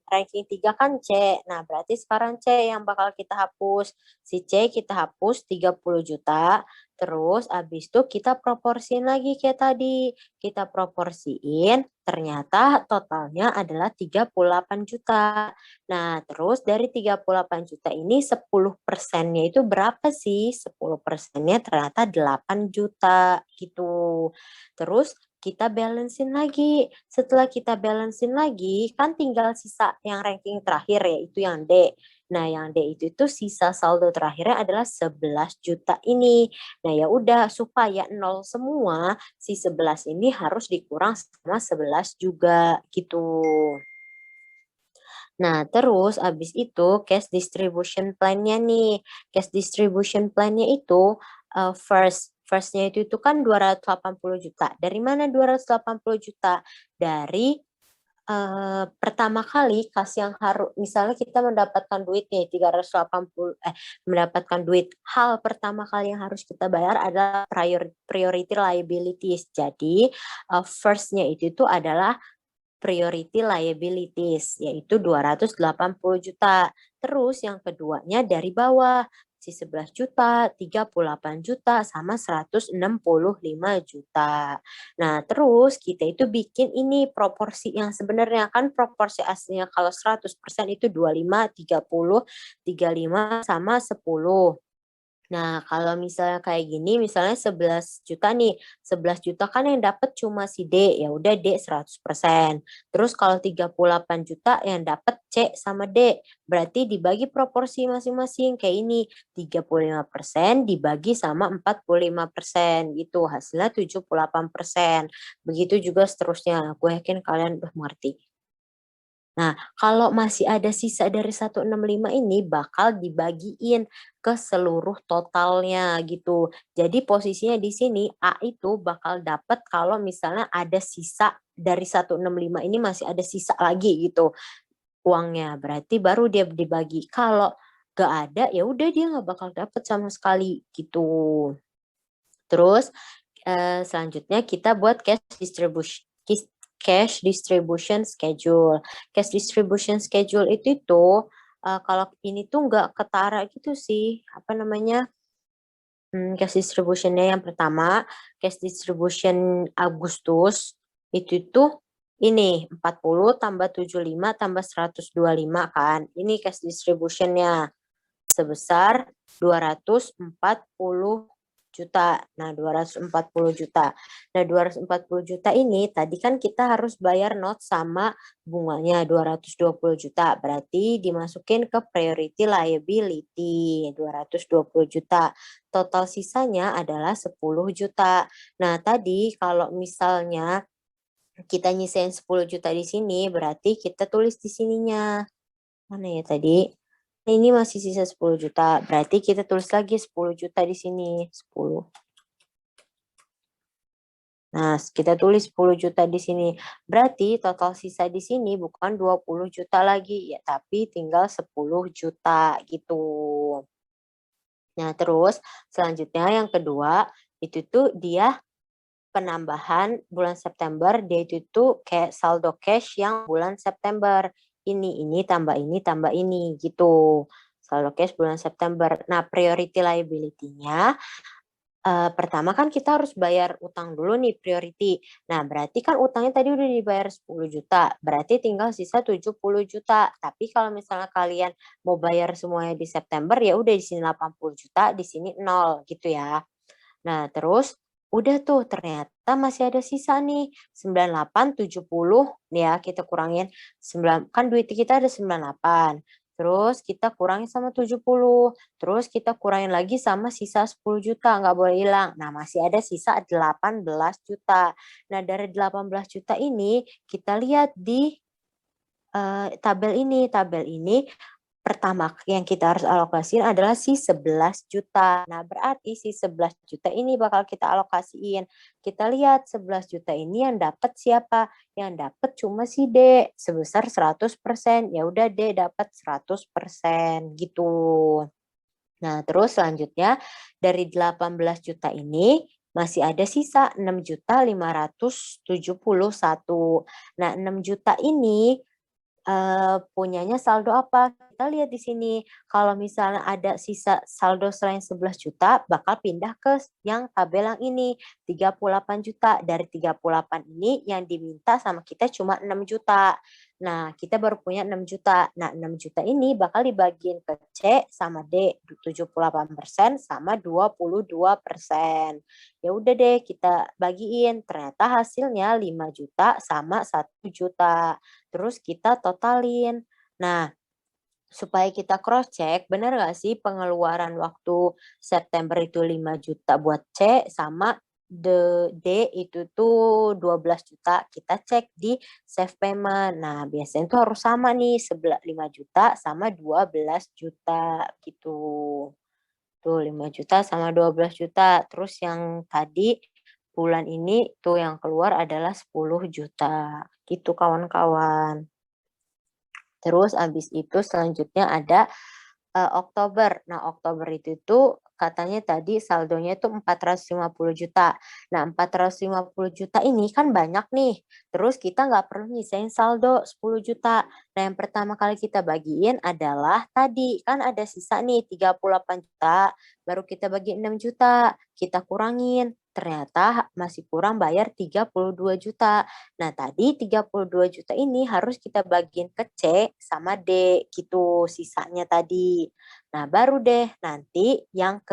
ranking 3 kan C. Nah, berarti sekarang C yang bakal kita hapus. Si C kita hapus 30 juta, terus abis itu kita proporsiin lagi kayak tadi. Kita proporsiin, ternyata totalnya adalah 38 juta. Nah, terus dari 38 juta ini 10%-nya itu berapa sih? 10%-nya ternyata 8 juta gitu. Terus kita balancein lagi. Setelah kita balancein lagi, kan tinggal sisa yang ranking terakhir yaitu yang D. Nah, yang D itu tuh sisa saldo terakhirnya adalah 11 juta ini. Nah, ya udah supaya nol semua, si 11 ini harus dikurang sama 11 juga gitu. Nah, terus abis itu cash distribution plan-nya nih. Cash distribution plan-nya itu first-nya itu kan 280 juta. Dari mana 280 juta? Dari pertama kali kas yang harus misalnya kita mendapatkan duit nih 380 mendapatkan duit. Hal pertama kali yang harus kita bayar adalah priority liabilities. Jadi, first-nya itu tuh adalah priority liabilities, yaitu 280 juta. Terus yang keduanya dari bawah, si 11 juta, 38 juta, sama 165 juta. Nah, terus kita itu bikin ini proporsi yang sebenarnya kan proporsi aslinya kalau 100% itu 25, 30, 35 sama 10. Nah, kalau misalnya kayak gini, misalnya 11 juta nih, 11 juta kan yang dapat cuma si D, ya udah D 100%. Terus kalau 38 juta yang dapat C sama D, berarti dibagi proporsi masing-masing kayak ini, 35% dibagi sama 45%, gitu, hasilnya 78%. Begitu juga seterusnya, gue yakin kalian udah mengerti. Nah, kalau masih ada sisa dari 165 ini bakal dibagiin ke seluruh totalnya gitu. Jadi posisinya di sini A itu bakal dapat kalau misalnya ada sisa dari 165 ini masih ada sisa lagi gitu uangnya. Berarti baru dia dibagi. Kalau gak ada ya udah dia nggak bakal dapat sama sekali gitu. Terus selanjutnya kita buat cash distribution schedule. Cash distribution schedule itu kalau ini tuh nggak ketara gitu sih, apa namanya, cash distribution-nya yang pertama, cash distribution Agustus, itu tuh ini 40 tambah 75 tambah 125 kan, ini cash distribution-nya. Sebesar 240 juta. Nah, 240 juta. Nah, 240 juta ini tadi kan kita harus bayar not sama bunganya 220 juta. Berarti dimasukin ke priority liability 220 juta. Total sisanya adalah 10 juta. Nah, tadi kalau misalnya kita nyisain 10 juta di sini, berarti kita tulis di sininya. Mana ya tadi? Ini masih sisa 10 juta, berarti kita tulis lagi 10 juta di sini, 10. Nah, kita tulis 10 juta di sini. Berarti total sisa di sini bukan 20 juta lagi, ya tapi tinggal 10 juta gitu. Nah, terus selanjutnya yang kedua, itu tuh dia penambahan bulan September, dia itu tuh kayak saldo cash yang bulan September. Ini tambah ini gitu. Saldo cash bulan September. Nah, priority liability-nya pertama kan kita harus bayar utang dulu nih priority. Nah, berarti kan utangnya tadi udah dibayar 10 juta, berarti tinggal sisa 70 juta. Tapi kalau misalnya kalian mau bayar semuanya di September, ya udah di sini 80 juta, di sini 0 gitu ya. Nah, terus udah tuh ternyata masih ada sisa nih 98, 70 nih ya kita kurangin 9 kan duit kita ada 98. Terus kita kurangi sama 70, terus kita kurangin lagi sama sisa 10 juta, nggak boleh hilang. Nah, masih ada sisa 18 juta. Nah, dari 18 juta ini kita lihat di tabel ini pertama yang kita harus alokasiin adalah si 11 juta. Nah, berarti si 11 juta ini bakal kita alokasiin. Kita lihat 11 juta ini yang dapat siapa? Yang dapat cuma si D sebesar 100%. Ya udah D dapat 100% gitu. Nah, terus selanjutnya dari 18 juta ini masih ada sisa 6.571. Nah, 6 juta ini punyanya saldo apa? Kita lihat di sini, kalau misalnya ada sisa saldo selain 11 juta, bakal pindah ke yang tabel yang ini, 38 juta. Dari 38 ini yang diminta sama kita cuma 6 juta. Nah, kita baru punya 6 juta. Nah, 6 juta ini bakal dibagiin ke C sama D, 78% sama 22%. Ya udah deh kita bagiin, ternyata hasilnya 5 juta sama 1 juta. Terus kita totalin. Nah, supaya kita cross check, benar nggak sih pengeluaran waktu September itu 5 juta buat C sama D itu tuh 12 juta. Kita cek di save payment. Nah, biasanya tuh harus sama nih, 5 juta sama 12 juta gitu. Tuh 5 juta sama 12 juta. Terus yang tadi bulan ini tuh yang keluar adalah 10 juta. Gitu kawan-kawan. Terus abis itu selanjutnya ada Oktober. Nah, Oktober itu tuh katanya tadi saldonya itu 450 juta. Nah, 450 juta ini kan banyak nih. Terus kita nggak perlu nyisain saldo 10 juta. Nah, yang pertama kali kita bagiin adalah tadi kan ada sisa nih 38 juta. Baru kita bagi 6 juta. Kita kurangin. Ternyata masih kurang bayar 32 juta. Nah, tadi 32 juta ini harus kita bagiin ke C sama D gitu sisanya tadi. Nah, baru deh nanti yang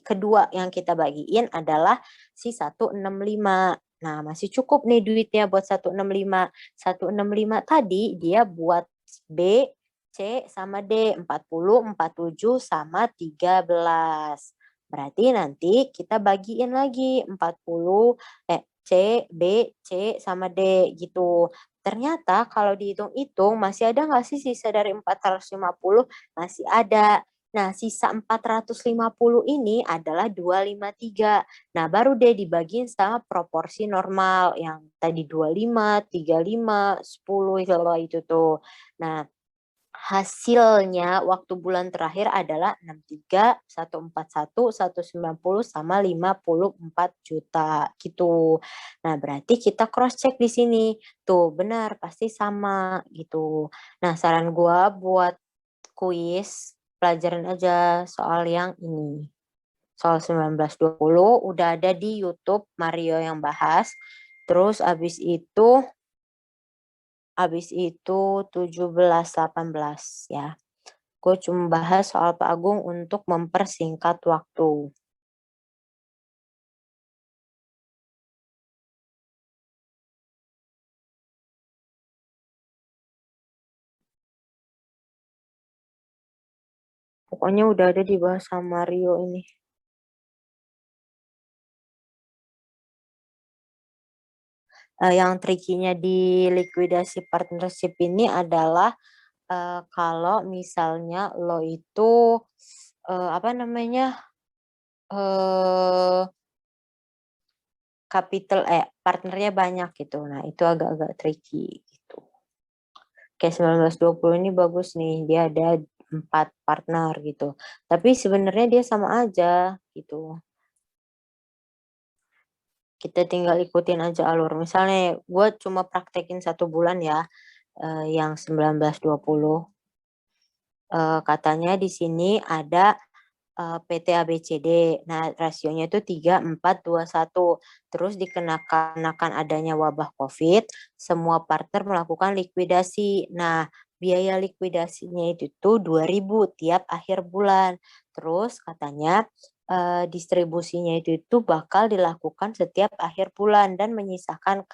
kedua yang kita bagiin adalah si 165. Nah, masih cukup nih duitnya buat 165. 165 tadi dia buat B, C sama D 40, 47 sama 13. Berarti nanti kita bagiin lagi 40 C C, B, C, sama D gitu. Ternyata kalau dihitung-hitung masih ada nggak sih sisa dari 450? Masih ada. Nah, sisa 450 ini adalah 253. Nah, baru deh dibagiin sama proporsi normal yang tadi 25, 35, 10 itu tuh. Nah, hasilnya waktu bulan terakhir adalah 63, 141, 190 sama 54 juta gitu. Nah, berarti kita cross check di sini. Tuh, benar pasti sama gitu. Nah, saran gua buat kuis pelajarin aja soal yang ini. Soal 1920 udah ada di YouTube Mario yang bahas. Terus abis itu 17-18 ya. Gue cuma bahas soal Pak Agung untuk mempersingkat waktu. Pokoknya udah ada dibahas sama Mario ini. Yang trikinya di likuidasi partnership ini adalah kalau misalnya lo itu apa namanya eh partnernya banyak gitu. Nah, itu agak-agak tricky gitu. Kayak 1920 ini bagus nih, dia ada 4 partner gitu. Tapi sebenarnya dia sama aja gitu. Kita tinggal ikutin aja alur. Misalnya gue cuma praktekin 1 bulan ya, yang 1920. Katanya di sini ada PT ABCD. Nah, rasionya itu 3, 4, 2, 1. Terus dikenakan adanya wabah COVID, semua partner melakukan likuidasi. Nah, biaya likuidasinya itu tuh 2.000 tiap akhir bulan. Terus katanya distribusinya itu bakal dilakukan setiap akhir bulan dan menyisakan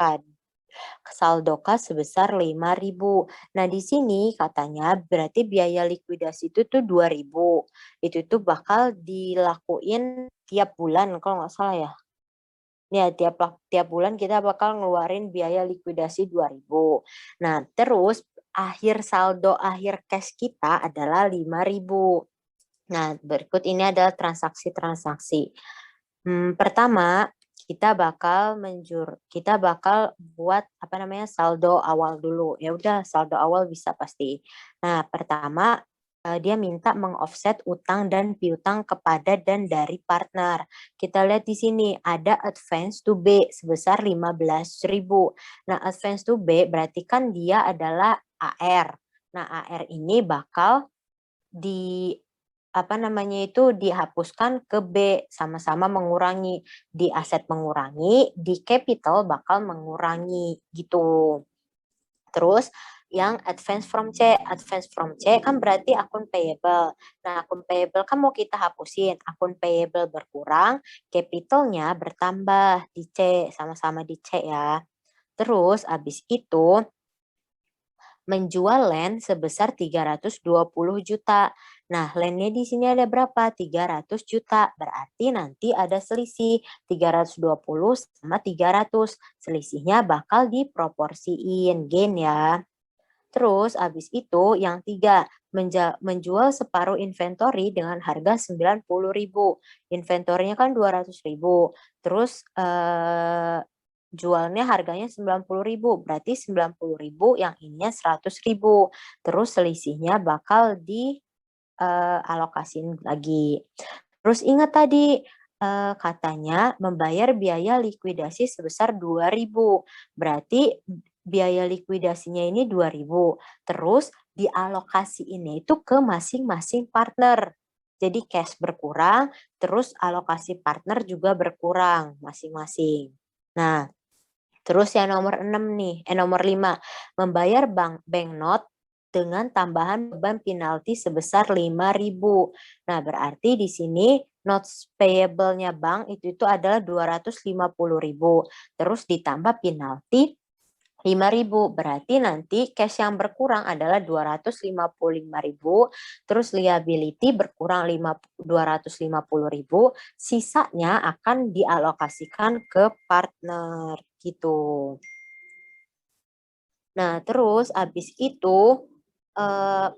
saldo kas sebesar 5.000. Nah, di sini katanya berarti biaya likuidasi itu tuh 2.000. Itu tuh bakal dilakuin tiap bulan kalau nggak salah ya. Ya, tiap bulan kita bakal ngeluarin biaya likuidasi 2.000. Nah, terus saldo akhir cash kita adalah 5.000. Nah, berikut ini adalah transaksi-transaksi. Pertama, kita bakal buat saldo awal dulu. Ya udah, saldo awal bisa pasti. Nah, pertama dia minta mengoffset utang dan piutang kepada dan dari partner. Kita lihat di sini ada advance to B sebesar 15.000. Nah, advance to B berarti kan dia adalah AR. Nah, AR ini bakal dihapuskan ke B, sama-sama mengurangi. Di aset mengurangi, di capital bakal mengurangi gitu. Terus yang advance from C kan berarti akun payable. Nah, akun payable kan mau kita hapusin, akun payable berkurang, capitalnya bertambah di C, sama-sama di C ya. Terus abis itu menjual land sebesar 320 juta. Nah, landnya di sini ada berapa? 300 juta. Berarti nanti ada selisih 320 sama 300. Selisihnya bakal diproporsiin gain ya. Terus abis itu yang 3, menjual separuh inventory dengan harga 90.000. Inventorinya kan 200.000. Terus jualnya harganya 90.000. Berarti 90.000 yang ininya 100.000. Terus selisihnya bakal dialokasin lagi. Terus ingat tadi katanya membayar biaya likuidasi sebesar 2.000. Berarti biaya likuidasinya ini 2.000. Terus dialokasi ini itu ke masing-masing partner. Jadi cash berkurang, terus alokasi partner juga berkurang masing-masing. Nah, terus yang nomor 6 nih, nomor 5, membayar bank note dengan tambahan beban penalti sebesar 5.000. Nah, berarti di sini notes payable-nya bank itu adalah 250.000. Terus ditambah penalti 5.000, berarti nanti cash yang berkurang adalah 255.000, terus liability berkurang 250.000, sisanya akan dialokasikan ke partner gitu. Nah, terus habis itu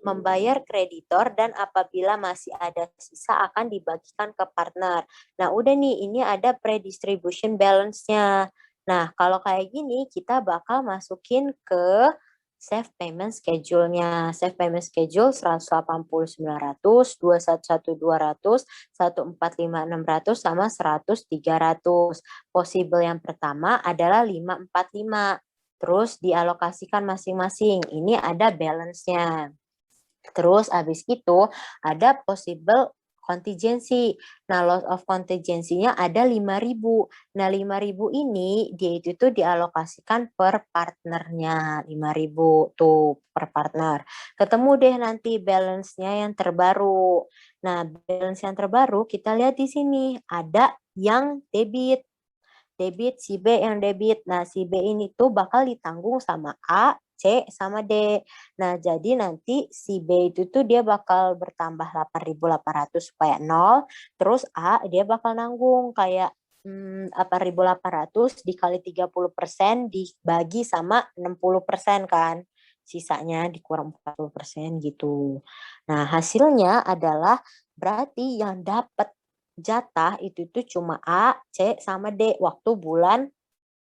membayar kreditor dan apabila masih ada sisa akan dibagikan ke partner. Nah, udah nih, ini ada pre-distribution balance-nya. Nah, kalau kayak gini kita bakal masukin ke save payment schedule-nya. Save payment schedule 180.900, 211.200, 145.600 sama 100.300. Possible yang pertama adalah 545. Terus dialokasikan masing-masing. Ini ada balance-nya. Terus habis itu ada possible contingency. Nah, loss of contingency-nya ada 5.000. Nah, 5.000 ini dia itu tuh dialokasikan per partnernya. 5.000 tuh per partner. Ketemu deh nanti balance-nya yang terbaru. Nah, balance yang terbaru kita lihat di sini ada yang debit. Si B yang debit. Nah, si B ini tuh bakal ditanggung sama A, C, sama D. Nah, jadi nanti si B itu tuh dia bakal bertambah 8.800 supaya 0. Terus A dia bakal nanggung kayak 8.800 dikali 30% dibagi sama 60% kan. Sisanya dikurang 40% gitu. Nah, hasilnya adalah berarti yang dapat jatah itu tuh cuma A, C, sama D waktu bulan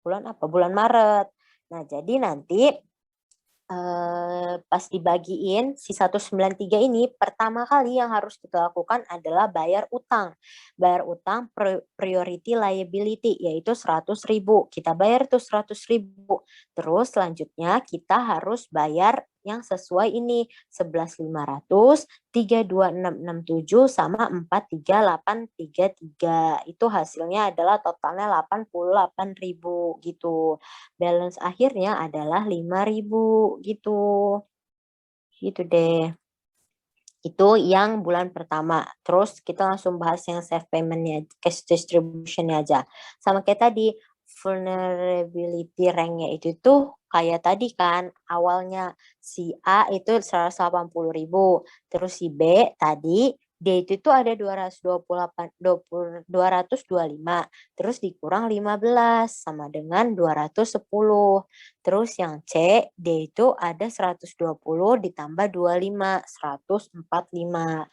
apa? Bulan Maret. Nah, jadi nanti pas dibagiin si 193 ini pertama kali yang harus kita lakukan adalah bayar utang. Bayar utang priority liability yaitu 100.000. Kita bayar tuh 100.000. Terus selanjutnya kita harus bayar yang sesuai ini 11.500, 32667 sama 43833. Itu hasilnya adalah totalnya 88.000 gitu. Balance akhirnya adalah 5.000 gitu. Gitu deh. Itu yang bulan pertama. Terus kita langsung bahas yang save payment-nya, cash distribution-nya aja. Sama kayak tadi, vulnerability rank-nya itu tuh kayak tadi kan, awalnya si A itu 180.000, terus si B tadi dia itu tuh ada 225, terus dikurang 15 sama dengan 210. Terus yang C, D itu ada 120 ditambah 25, 145.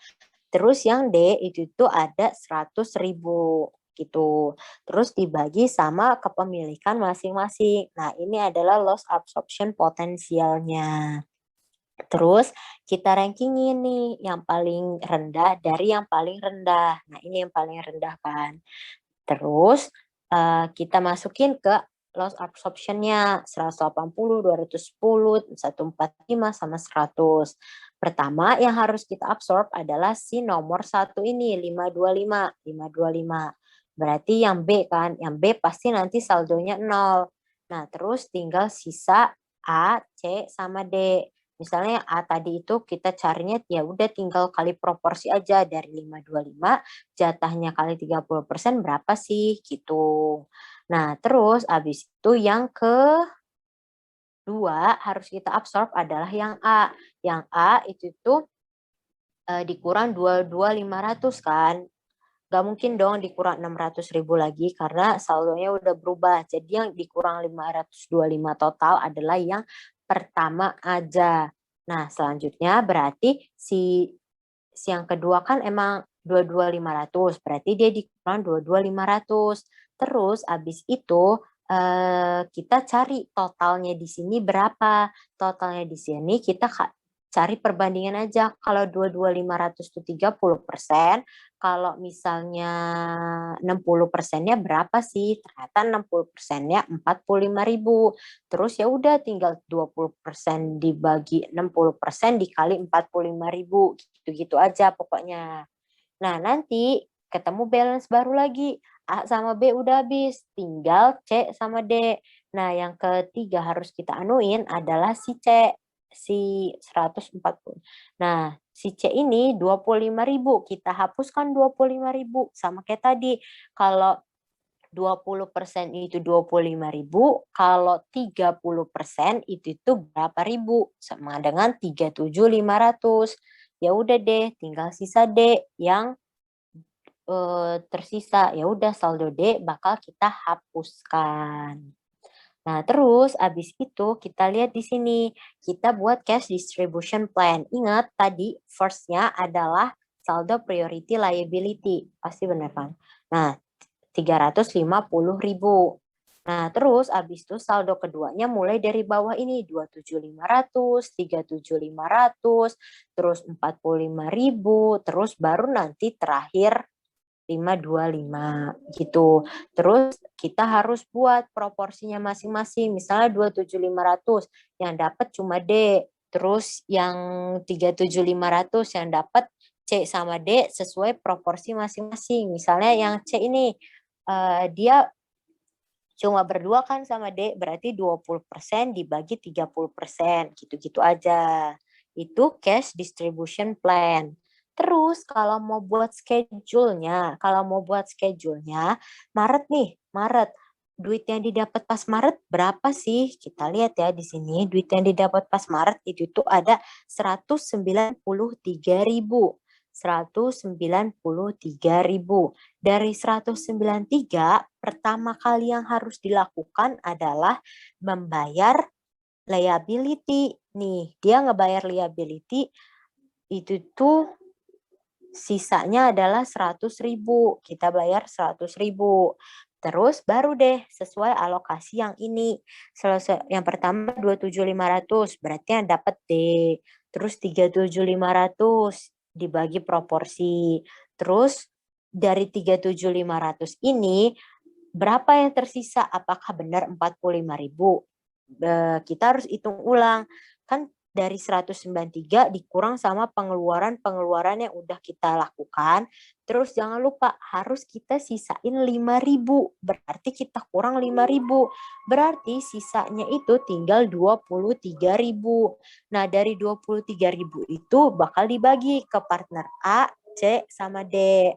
Terus yang D itu tuh ada 100.000 gitu. Terus dibagi sama kepemilikan masing-masing. Nah, ini adalah loss absorption potensialnya. Terus kita rankingin nih yang paling rendah dari yang paling rendah. Nah, ini yang paling rendah kan. Terus kita masukin ke loss absorption-nya 180, 210, 145 sama 100. Pertama yang harus kita absorb adalah si nomor 1 ini 525, 525. Berarti yang B kan, yang B pasti nanti saldonya 0. Nah, terus tinggal sisa A, C sama D. Misalnya A tadi itu kita carinya ya udah tinggal kali proporsi aja dari 525 jatahnya kali 30% berapa sih gitu. Nah, terus abis itu yang kedua harus kita absorb adalah yang A. Yang A itu tuh dikurang 22.500 kan. Gak mungkin dong dikurang 600.000 lagi karena saldonya udah berubah. Jadi yang dikurang 525 total adalah yang pertama aja. Nah, selanjutnya berarti si yang kedua kan emang 22.500, berarti dia dikurang 22.500. Terus abis itu kita cari totalnya di sini berapa. Totalnya di sini kita cari perbandingan aja. Kalau 22.500 itu 30%, kalau misalnya 60%-nya berapa sih? Ternyata 60%-nya 45.000. Terus ya udah tinggal 20% dibagi 60% dikali 45.000. Gitu-gitu aja pokoknya. Nah, nanti ketemu balance baru lagi. A sama B udah habis, tinggal C sama D. Nah, yang ketiga harus kita anuin adalah si C, si 140. Nah, si C ini 25.000. Kita hapuskan 25.000 sama kayak tadi. Kalau 20% itu 25.000, kalau 30% itu berapa ribu? Sama dengan 37.500. Ya udah deh, tinggal sisa D yang tersisa. Ya udah saldo D bakal kita hapuskan. Nah, terus abis itu kita lihat di sini, kita buat cash distribution plan. Ingat tadi first-nya adalah saldo priority liability. Pasti benar kan? Nah, 350.000. Nah, terus abis itu saldo keduanya mulai dari bawah ini 27.500, 37.500, terus 45.000, terus baru nanti terakhir 525 gitu. Terus kita harus buat proporsinya masing-masing. Misalnya 27.500 yang dapat cuma D, terus yang 37.500 yang dapat C sama D sesuai proporsi masing-masing. Misalnya yang C ini dia cuma berdua kan sama D, berarti 20% dibagi 30%, gitu-gitu aja. Itu cash distribution plan. Terus kalau mau buat schedule-nya, Maret nih, Maret. Duit yang didapat pas Maret berapa sih? Kita lihat ya di sini, duit yang didapat pas Maret itu tuh ada 193.000. 193.000. Dari 193, pertama kali yang harus dilakukan adalah membayar liability. Nih, dia ngebayar liability itu tuh sisanya adalah 100.000. Kita bayar 100.000. Terus baru deh sesuai alokasi yang ini. Yang pertama 27.500, berarti yang dapat D. Terus 37.500 dibagi proporsi. Terus dari 37.500 ini berapa yang tersisa? Apakah benar 45.000? Kita harus hitung ulang. Kan dari 193 dikurang sama pengeluaran yang udah kita lakukan. Terus jangan lupa harus kita sisain 5.000. Berarti kita kurang 5.000. Berarti sisanya itu tinggal 23.000. Nah, dari 23.000 itu bakal dibagi ke partner A, C, sama D.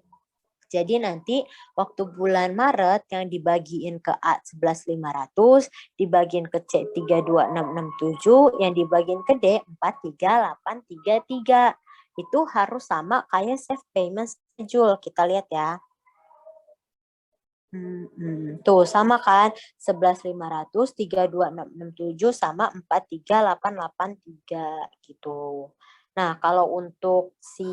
Jadi nanti waktu bulan Maret yang dibagiin ke A 11.500, dibagiin ke C 32.667, yang dibagiin ke D 43833. Itu harus sama kayak save payment schedule. Kita lihat ya. Tuh sama kan 11.500, 32.667 sama 43883 gitu. Nah, kalau untuk si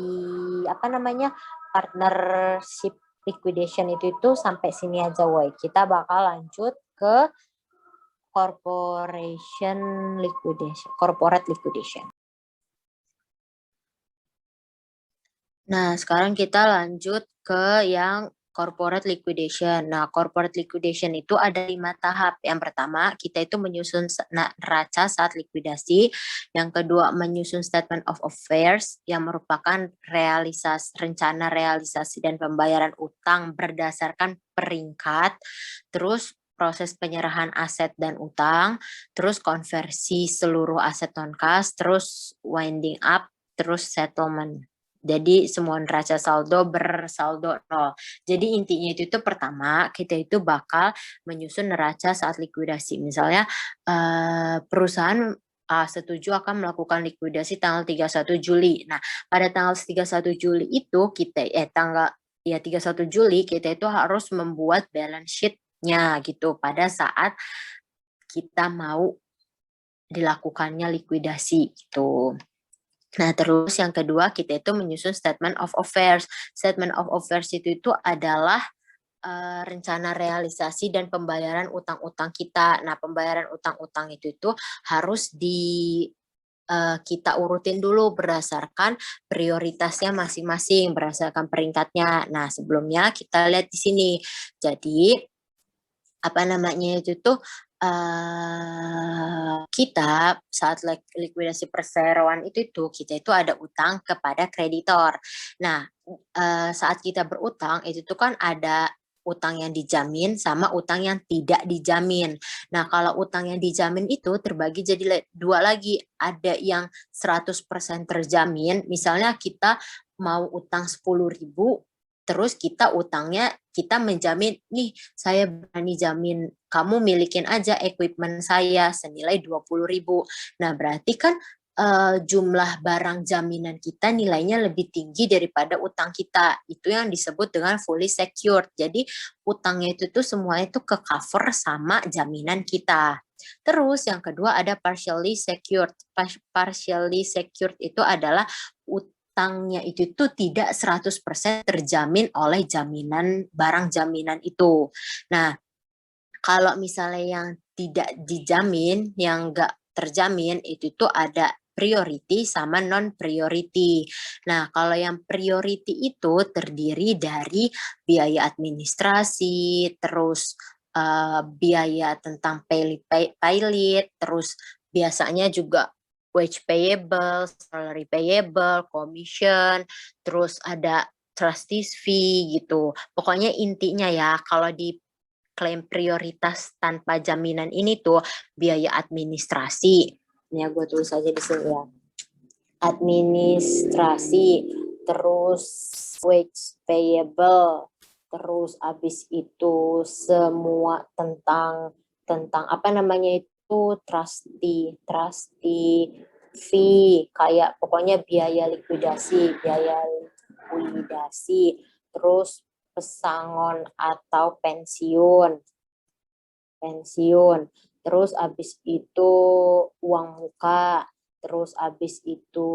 partnership liquidation itu sampai sini aja, woy. Kita bakal lanjut ke corporate liquidation. Nah, sekarang kita lanjut ke yang corporate liquidation. Nah, corporate liquidation itu ada 5 tahap. Yang pertama, kita itu menyusun neraca saat likuidasi. Yang kedua, menyusun statement of affairs yang merupakan rencana realisasi dan pembayaran utang berdasarkan peringkat. Terus proses penyerahan aset dan utang, terus konversi seluruh aset non-kas, terus winding up, terus settlement. Jadi semua neraca saldo bersaldo 0. Jadi intinya itu pertama kita itu bakal menyusun neraca saat likuidasi. Misalnya perusahaan setuju akan melakukan likuidasi tanggal 31 Juli. Nah, pada tanggal 31 Juli itu kita 31 Juli kita itu harus membuat balance sheet-nya gitu pada saat kita mau dilakukannya likuidasi gitu. Nah, terus yang kedua kita itu menyusun statement of affairs. Statement of affairs itu adalah rencana realisasi dan pembayaran utang-utang kita. Nah, pembayaran utang-utang itu harus kita urutin dulu berdasarkan prioritasnya masing-masing, berdasarkan peringkatnya. Nah, sebelumnya kita lihat di sini. Jadi, kita saat likuidasi perseroan itu kita itu ada utang kepada kreditor. Nah, saat kita berutang itu kan ada utang yang dijamin sama utang yang tidak dijamin. Nah, kalau utang yang dijamin itu terbagi jadi dua lagi. Ada yang 100% terjamin, misalnya kita mau utang 10.000, terus kita utangnya, kita menjamin, nih saya berani jamin kamu milikin aja equipment saya senilai 20.000. Nah, berarti kan jumlah barang jaminan kita nilainya lebih tinggi daripada utang kita. Itu yang disebut dengan fully secured. Jadi utangnya itu tuh semuanya itu ke cover sama jaminan kita. Terus yang kedua ada partially secured. Partially secured itu adalah utangnya itu tuh tidak 100% terjamin oleh jaminan barang jaminan itu. Nah, kalau misalnya yang tidak dijamin, yang enggak terjamin, itu tuh ada priority sama non-priority. Nah, kalau yang priority itu terdiri dari biaya administrasi, terus biaya tentang pilot, terus biasanya juga wage payable, salary payable, commission, terus ada trustees fee gitu. Pokoknya intinya ya, kalau di klaim prioritas tanpa jaminan ini tuh biaya administrasi. Ya, gue tulis aja di sini ya. Administrasi, terus wage payable, terus habis itu semua tentang apa namanya itu trustee fee, kayak pokoknya biaya likuidasi, terus pesangon atau pensiun, terus habis itu uang muka, terus habis itu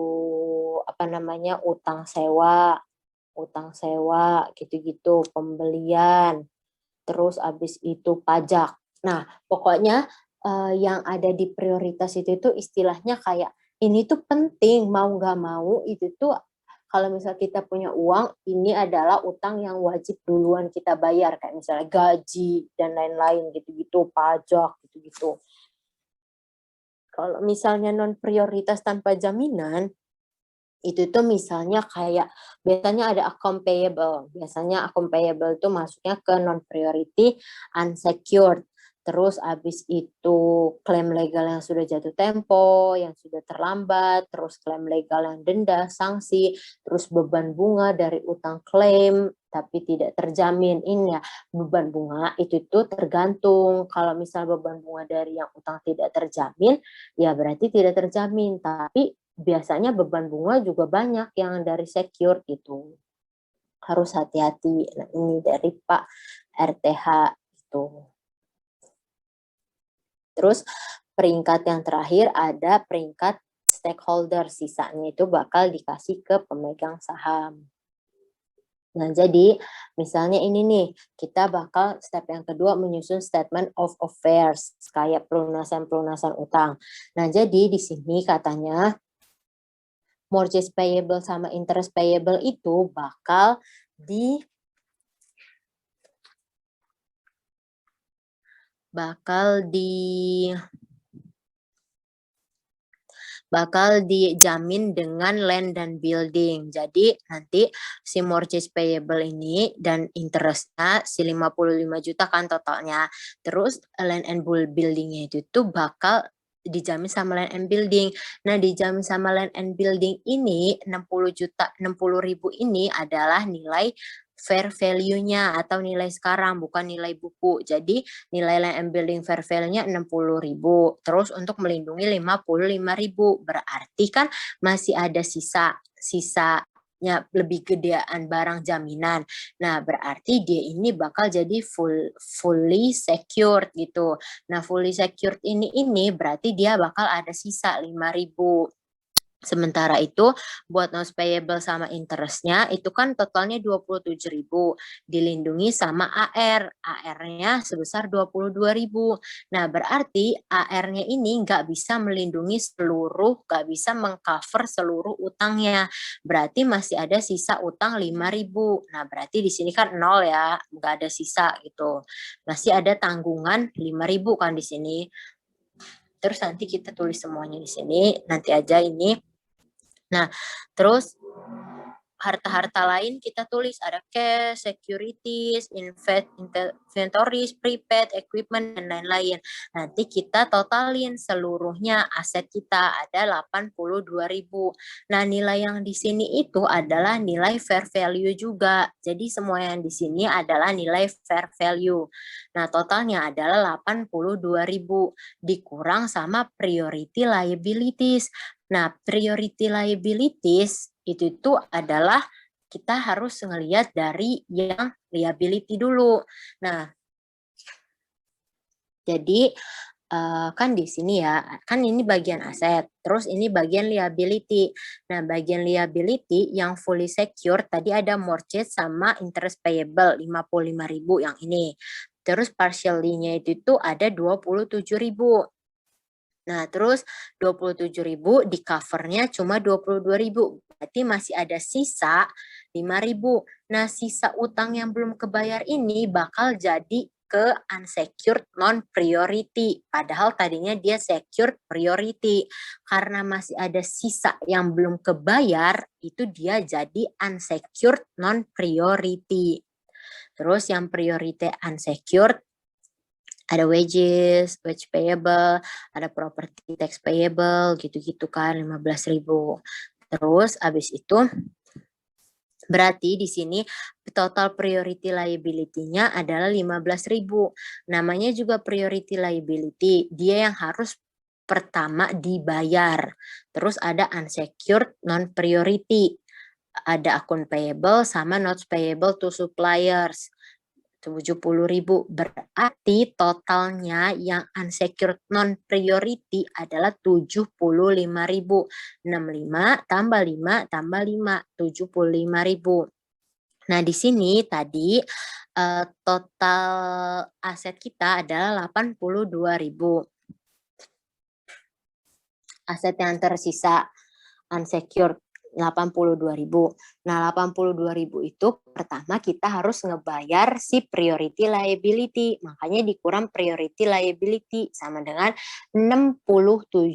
apa namanya utang sewa gitu-gitu, pembelian, terus habis itu pajak. Nah, pokoknya yang ada di prioritas itu istilahnya kayak ini tuh penting, mau nggak mau itu tuh kalau misal kita punya uang, ini adalah utang yang wajib duluan kita bayar, kayak misalnya gaji dan lain-lain gitu-gitu, pajak gitu-gitu. Kalau misalnya non prioritas tanpa jaminan, itu tuh misalnya kayak biasanya ada account payable. Biasanya account payable itu masuknya ke non priority unsecured. Terus habis itu klaim legal yang sudah jatuh tempo, yang sudah terlambat, terus klaim legal yang denda, sanksi, terus beban bunga dari utang klaim tapi tidak terjamin. Ini ya, beban bunga itu tuh tergantung. Kalau misal beban bunga dari yang utang tidak terjamin, ya berarti tidak terjamin. Tapi biasanya beban bunga juga banyak yang dari secure gitu. Harus hati-hati. Nah, ini dari Pak RTH itu. Terus peringkat yang terakhir ada peringkat stakeholder. Sisanya itu bakal dikasih ke pemegang saham. Nah, jadi misalnya ini nih, kita bakal step yang kedua menyusun statement of affairs, kayak pelunasan-pelunasan utang. Nah, jadi di sini katanya mortgage payable sama interest payable itu bakal dijamin dengan land dan building. Jadi nanti si mortgage payable ini dan interestnya si 55 juta kan totalnya. Terus land and buildingnya itu tuh bakal dijamin sama land and building. Nah, dijamin sama land and building ini 60.000 ini adalah nilai fair value-nya atau nilai sekarang, bukan nilai buku. Jadi nilai land and building fair value-nya 60.000. Terus untuk melindungi 55.000. Berarti kan masih ada sisanya lebih gedean barang jaminan. Nah, berarti dia ini bakal jadi fully secured gitu. Nah, fully secured ini berarti dia bakal ada sisa 5.000. Sementara itu buat notes payable sama interestnya itu kan totalnya 27.000, dilindungi sama AR. AR-nya sebesar 22.000. Nah, berarti AR-nya ini nggak bisa melindungi nggak bisa mengcover seluruh utangnya. Berarti masih ada sisa utang 5.000. Nah, berarti di sini kan 0 ya, nggak ada sisa gitu. Masih ada tanggungan 5.000 kan di sini. Terus nanti kita tulis semuanya di sini, nanti aja ini. Nah, terus harta-harta lain kita tulis ada cash, securities, inventories, prepaid, equipment, dan lain-lain. Nanti kita totalin seluruhnya aset kita ada 82.000. Nah, nilai yang di sini itu adalah nilai fair value juga. Jadi semua yang di sini adalah nilai fair value. Nah, totalnya adalah 82.000 dikurang sama priority liabilities. Nah, priority liabilities itu tuh adalah kita harus ngelihat dari yang liability dulu. Nah, jadi kan di sini ya, kan ini bagian aset, terus ini bagian liability. Nah, bagian liability yang fully secure tadi ada mortgage sama interest payable 55.000 yang ini. Terus partially-nya itu tuh ada 27.000. Nah, terus 27.000 di covernya cuma 22.000. Berarti masih ada sisa 5.000. Nah, sisa utang yang belum kebayar ini bakal jadi ke unsecured non-priority. Padahal tadinya dia secured priority. Karena masih ada sisa yang belum kebayar, itu dia jadi unsecured non-priority. Terus yang priority unsecured ada wages, wage payable, ada property tax payable, gitu-gitu kan, 15.000. Terus abis itu berarti di sini total priority liability-nya adalah 15.000. Namanya juga priority liability, dia yang harus pertama dibayar. Terus ada unsecured non-priority, ada akun payable sama notes payable to suppliers. 70.000, berarti totalnya yang unsecured non priority adalah 75.000. 65 tambah 5 tambah 5, 75.000. Nah, di sini tadi total aset kita adalah 82.000. Aset yang tersisa unsecured 82.000. Nah, 82.000 itu pertama kita harus ngebayar si priority liability. Makanya dikurang priority liability sama dengan 67.000.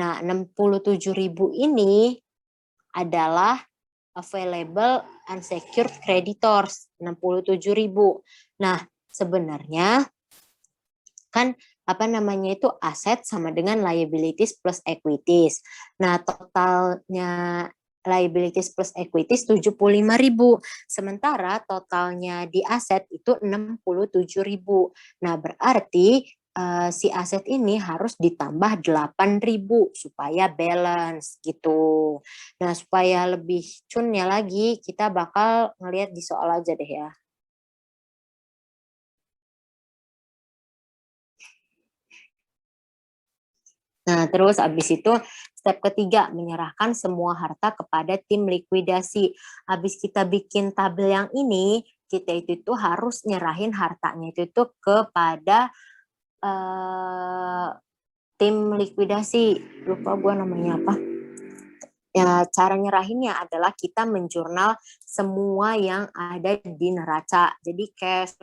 Nah, 67.000 ini adalah available unsecured creditors, 67.000. Nah, sebenarnya kan itu aset sama dengan liabilities plus equities. Nah, totalnya liabilities plus equities 75.000. Sementara totalnya di aset itu 67.000. Nah, berarti si aset ini harus ditambah 8.000 supaya balance gitu. Nah, supaya lebih cunnya lagi, kita bakal ngelihat di soal aja deh ya. Nah, terus habis itu step ketiga, menyerahkan semua harta kepada tim likuidasi. Habis kita bikin tabel yang ini, kita itu tuh harus nyerahin hartanya itu tuh kepada tim likuidasi. Lupa gua namanya apa. Ya, cara nyerahinnya adalah kita menjurnal semua yang ada di neraca. Jadi cash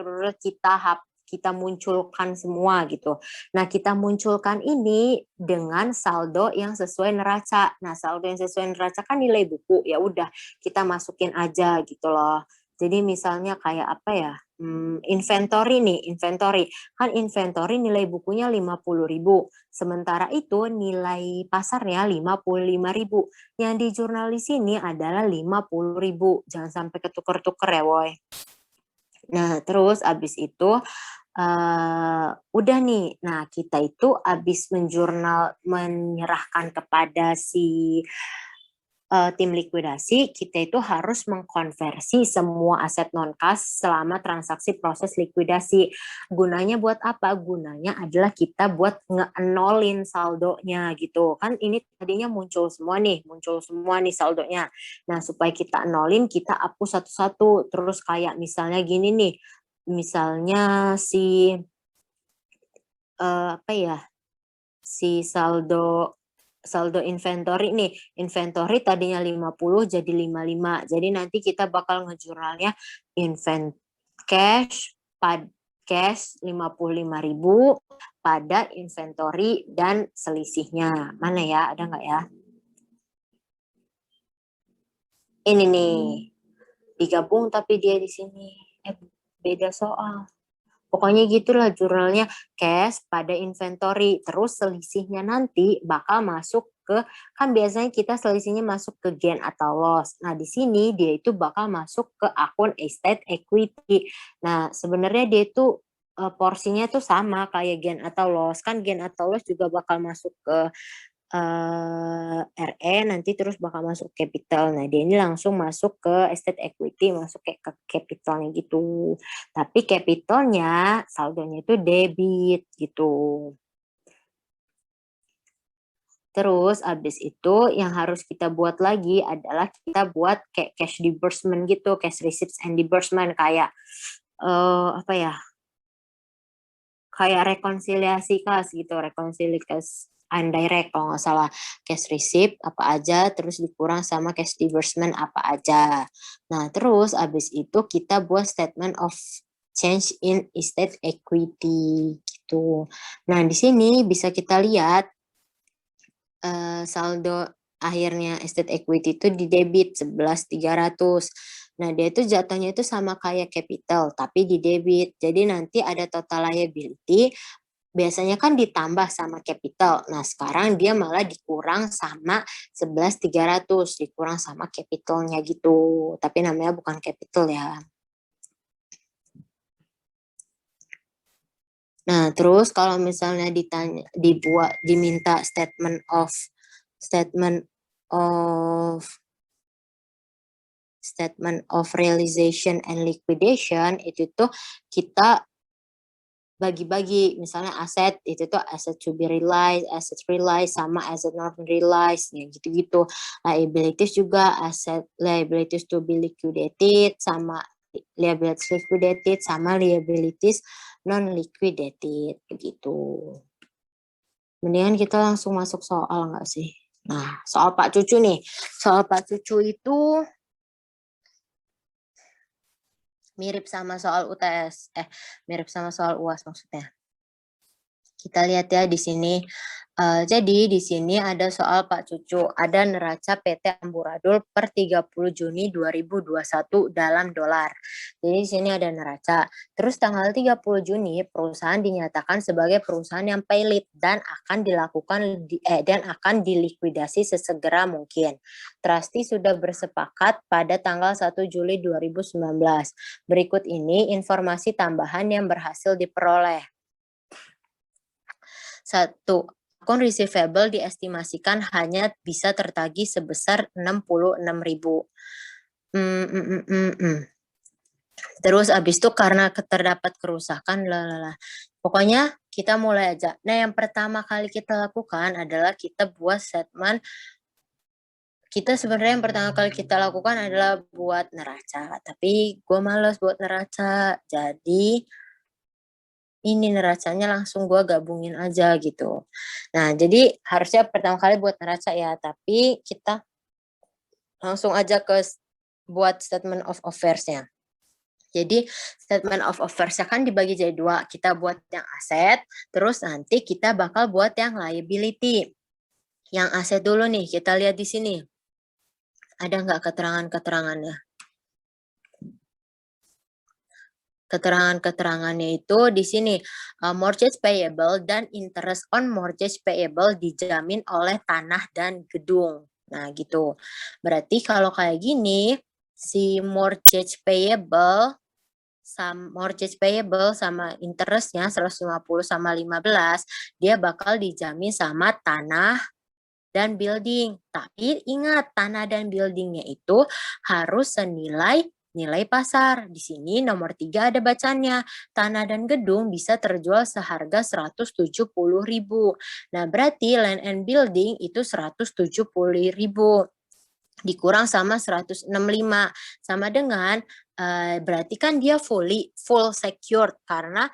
kita munculkan semua gitu. Nah, kita munculkan ini dengan saldo yang sesuai neraca. Nah, saldo yang sesuai neraca kan nilai buku. Ya udah, kita masukin aja gitu loh. Jadi misalnya kayak apa ya? Inventory kan inventory nilai bukunya 50.000, sementara itu nilai pasarnya 55.000, yang di jurnal di sini adalah 50.000, jangan sampai ketuker-tuker ya woy. Nah, terus abis itu udah nih, nah kita itu abis menyerahkan kepada si tim likuidasi, kita itu harus mengkonversi semua aset non-kas selama transaksi proses likuidasi. Gunanya buat apa? Gunanya adalah kita buat nge-nolin saldonya gitu. Kan ini tadinya muncul semua nih saldonya. Nah, supaya kita nolin, kita hapus satu-satu. Terus kayak misalnya gini nih, misalnya si si saldo inventory nih, inventory tadinya 50 jadi 55. Jadi nanti kita bakal ngejurnalnya cash 55.000 pada inventory dan selisihnya. Mana ya? Ada nggak ya? Ini nih, digabung tapi dia di sini. Beda soal. Pokoknya gitulah jurnalnya cash pada inventory. Terus selisihnya nanti bakal masuk ke, kan biasanya kita selisihnya masuk ke gain atau loss. Nah di sini dia itu bakal masuk ke akun estate equity. Nah sebenarnya dia itu porsinya tuh sama kayak gain atau loss. Kan gain atau loss juga bakal masuk ke RE, nanti terus bakal masuk capital. Nah, dia ini langsung masuk ke estate equity, masuk kayak ke capitalnya gitu. Tapi capitalnya, saldonya itu debit gitu. Terus abis itu yang harus kita buat lagi adalah kita buat kayak cash disbursement gitu, cash receipts and disbursement kayak apa ya? Kayak rekonsiliasi kas gitu, rekonsiliasi undirect kalau nggak salah, cash receipt apa aja, terus dikurang sama cash disbursement apa aja. Nah terus abis itu kita buat statement of change in estate equity gitu. Nah di sini bisa kita lihat saldo akhirnya estate equity itu di debit 11.300. Nah, dia itu jatuhnya itu sama kayak capital, tapi di debit. Jadi nanti ada total liability, biasanya kan ditambah sama capital. Nah, sekarang dia malah dikurang sama 11.300, dikurang sama capitalnya gitu. Tapi namanya bukan capital ya. Nah, terus kalau misalnya diminta statement of realization and liquidation, itu tuh kita bagi-bagi, misalnya aset itu tuh aset to be realized sama aset not realized ya gitu-gitu. Liabilities juga liabilities to be liquidated sama liabilities non liquidated begitu. Mendingan kita langsung masuk soal nggak sih? Nah, soal Pak Cucu nih. Soal Pak Cucu itu mirip sama soal UTS, mirip sama soal UAS maksudnya. Kita lihat ya di sini. Jadi di sini ada soal Pak Cucu, ada neraca PT Amburadul per 30 Juni 2021 dalam dolar. Jadi di sini ada neraca. Terus tanggal 30 Juni perusahaan dinyatakan sebagai perusahaan yang pailit dan akan dilikuidasi sesegera mungkin. Trustee sudah bersepakat pada tanggal 1 Juli 2019. Berikut ini informasi tambahan yang berhasil diperoleh. 1. Akun receivable diestimasikan hanya bisa tertagih sebesar 66.000. Terus abis itu karena terdapat kerusakan, pokoknya kita mulai aja. Nah, yang pertama kali kita lakukan adalah kita buat statement. Kita sebenarnya yang pertama kali kita lakukan adalah buat neraca, tapi gue males buat neraca, jadi ini neracanya langsung gue gabungin aja gitu. Nah, jadi harusnya pertama kali buat neraca ya, tapi kita langsung aja ke buat statement of affairs-nya. Jadi statement of affairs-nya kan dibagi jadi dua. Kita buat yang aset, terus nanti kita bakal buat yang liability. Yang aset dulu nih, kita lihat di sini. Ada nggak keterangan-keterangannya? Keterangan-keterangannya itu di sini, mortgage payable dan interest on mortgage payable dijamin oleh tanah dan gedung. Nah gitu. Berarti kalau kayak gini, si mortgage payable sama interestnya 150 sama 15, dia bakal dijamin sama tanah dan building. Tapi ingat, tanah dan buildingnya itu harus senilai nilai pasar. Di sini nomor 3 ada bacanya. Tanah dan gedung bisa terjual seharga 170.000. Nah, berarti land and building itu 170.000. Dikurang sama 165. Sama dengan berarti kan dia full secured karena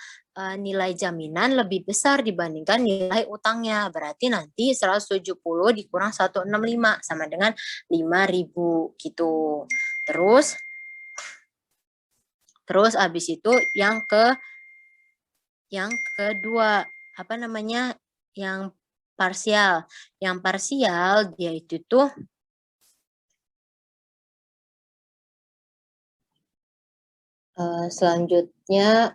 nilai jaminan lebih besar dibandingkan nilai utangnya. Berarti nanti 170 dikurang 165 sama dengan 5.000 gitu. Terus habis itu yang kedua, apa namanya? Yang parsial. Yang parsial dia itu tuh Selanjutnya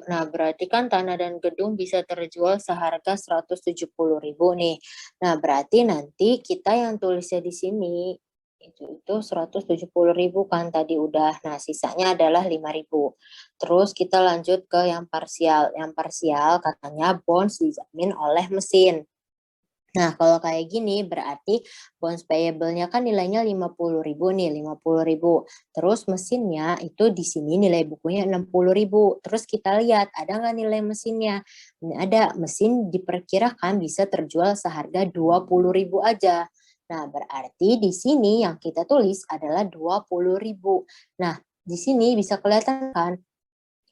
nah berarti kan tanah dan gedung bisa terjual seharga 170.000 nih. Nah, berarti nanti kita yang tulisnya di sini itu 170.000 kan tadi udah. Nah, sisanya adalah 5.000. Terus kita lanjut ke yang parsial. Yang parsial katanya bonds dijamin oleh mesin. Nah, kalau kayak gini berarti bonds payable-nya kan nilainya 50.000 nih, 50.000. Terus mesinnya itu di sini nilai bukunya 60.000. Terus kita lihat ada nggak nilai mesinnya? Ini ada, mesin diperkirakan bisa terjual seharga 20.000 aja. Nah, berarti di sini yang kita tulis adalah 20.000. Nah, di sini bisa kelihatan kan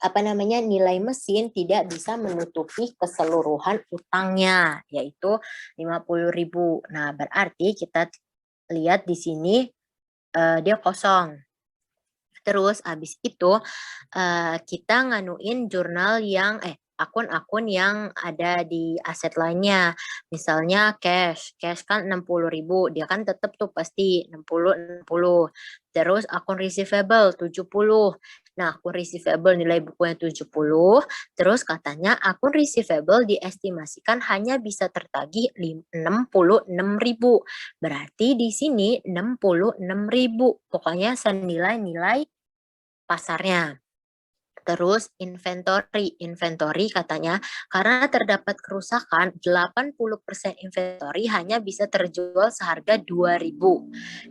nilai mesin tidak bisa menutupi keseluruhan utangnya, yaitu 50.000. Nah, berarti kita lihat di sini dia kosong. Terus habis itu kita nganuin jurnal yang akun-akun yang ada di aset lainnya. Misalnya cash kan 60.000, dia kan tetap tuh pasti 60. Terus akun receivable 70. Nah, akun receivable nilai bukunya 70, terus katanya akun receivable diestimasikan hanya bisa tertagih 66.000. Berarti di sini 66.000. Pokoknya senilai-nilai pasarnya. Terus inventory katanya karena terdapat kerusakan 80% inventory hanya bisa terjual seharga 2.000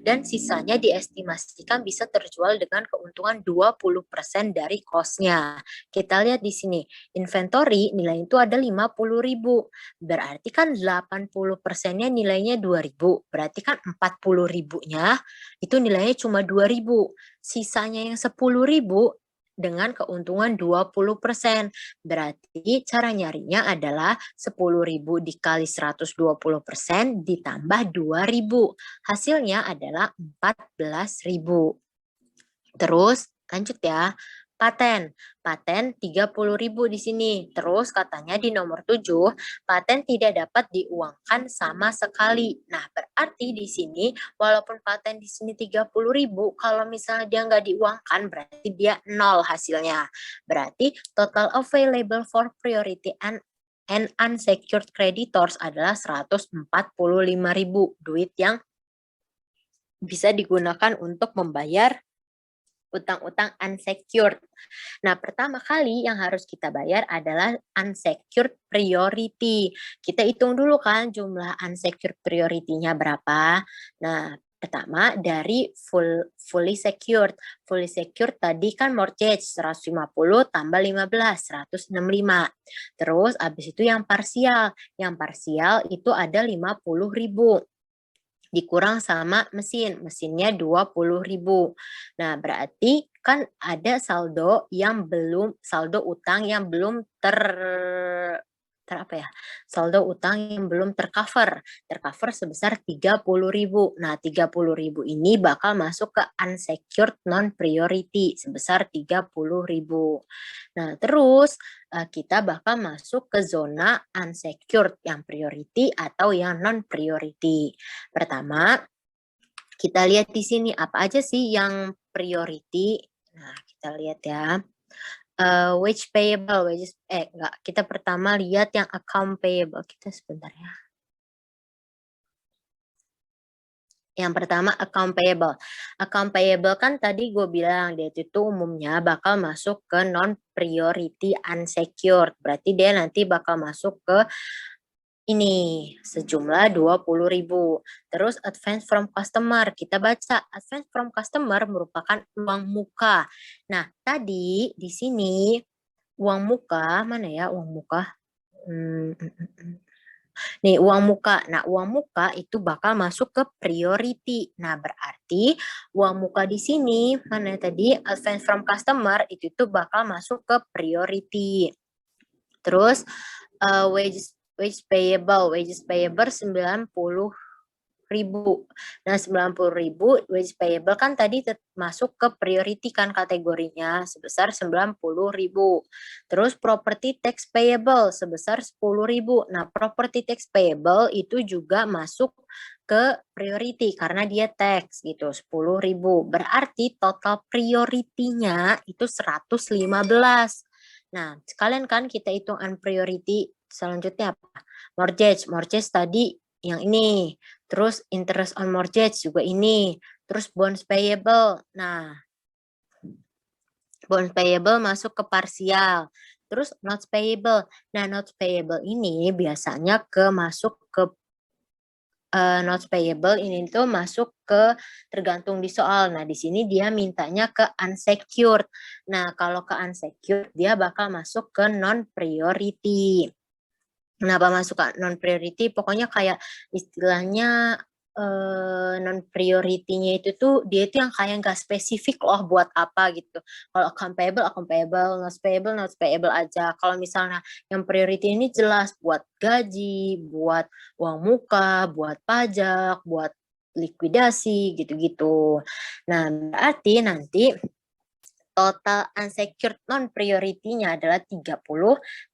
dan sisanya diestimasikan bisa terjual dengan keuntungan 20% dari cost-nya. Kita lihat di sini, inventory nilai itu ada 50.000. Berarti kan 80%-nya nilainya 2.000. Berarti kan 40.000-nya itu nilainya cuma 2.000. Sisanya yang 10.000 dengan keuntungan 20%. Berarti cara nyarinya adalah 10.000 dikali 120% ditambah 2.000. Hasilnya adalah 14.000. Terus lanjut ya. Paten 30.000 di sini. Terus katanya di nomor 7, paten tidak dapat diuangkan sama sekali. Nah, berarti di sini walaupun paten di sini 30.000, kalau misalnya dia nggak diuangkan berarti dia 0 hasilnya. Berarti total available for priority and unsecured creditors adalah 145.000 duit yang bisa digunakan untuk membayar utang-utang unsecured. Nah, pertama kali yang harus kita bayar adalah unsecured priority. Kita hitung dulu kan jumlah unsecured priority-nya berapa. Nah, pertama dari fully secured. Fully secured tadi kan mortgage 150 tambah 15, 165. Terus habis itu yang parsial. Yang parsial itu ada 50.000. Dikurang sama mesinnya 20.000. Nah, berarti kan ada saldo utang yang belum saldo utang yang belum tercover sebesar 30.000. Nah, 30.000 ini bakal masuk ke unsecured non priority sebesar 30.000. Nah, terus kita bakal masuk ke zona unsecured yang priority atau yang non priority. Pertama, kita lihat di sini apa aja sih yang priority. Nah, kita lihat ya. Wage payable, kita pertama lihat yang account payable. Kita sebentar ya. Yang pertama account payable. Account payable kan tadi gue bilang dia itu umumnya bakal masuk ke non priority unsecured. Berarti dia nanti bakal masuk ke ini sejumlah 20.000. Terus advance from customer, kita baca advance from customer merupakan uang muka. Nah, tadi di sini uang muka, mana ya uang muka? Nih, uang muka. Nah, uang muka itu bakal masuk ke priority. Nah, berarti uang muka di sini, mana tadi advance from customer itu tuh bakal masuk ke priority. Terus wages payable 90.000. Nah, 90.000 wage payable kan tadi masuk ke priority kan kategorinya sebesar 90.000. Terus property tax payable sebesar 10.000. Nah, property tax payable itu juga masuk ke priority karena dia tax gitu 10.000. Berarti total priority-nya itu 115. Nah, sekalian kan kita hitung unpriority selanjutnya apa? Mortgage. Mortgage tadi yang ini. Terus interest on mortgage juga ini. Terus bonds payable. Nah, bonds payable masuk ke parsial. Terus notes payable. Nah, notes payable ini biasanya masuk ke notes payable ini tuh masuk ke tergantung di soal. Nah, di sini dia mintanya ke unsecured. Nah, kalau ke unsecured dia bakal masuk ke non priority. Kenapa masuk ke non priority? Pokoknya kayak istilahnya non priority-nya itu tuh dia itu yang kayak nggak spesifik loh buat apa gitu. Kalau account payable, notes payable aja. Kalau misalnya yang priority ini jelas buat gaji, buat uang muka, buat pajak, buat likuidasi gitu-gitu. Nah, berarti nanti total unsecured non-priority-nya adalah 30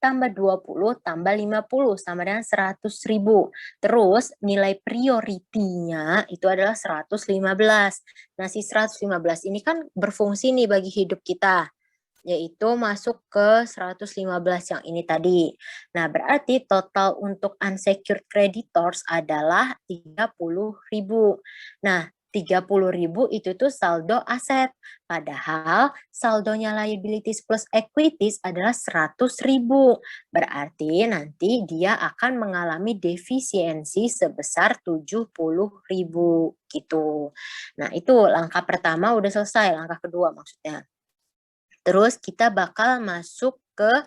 tambah 20 tambah 50 sama dengan 100.000. Terus nilai priority-nya itu adalah 115. Nah, si 115 ini kan berfungsi nih bagi hidup kita, yaitu masuk ke 115 yang ini tadi. Nah, berarti total untuk unsecured creditors adalah 30.000. Nah, 30.000 itu tuh saldo aset. Padahal saldonya liabilities plus equities adalah 100.000. Berarti nanti dia akan mengalami defisiensi sebesar 70.000 gitu. Nah, itu langkah pertama udah selesai, langkah kedua maksudnya. Terus kita bakal masuk ke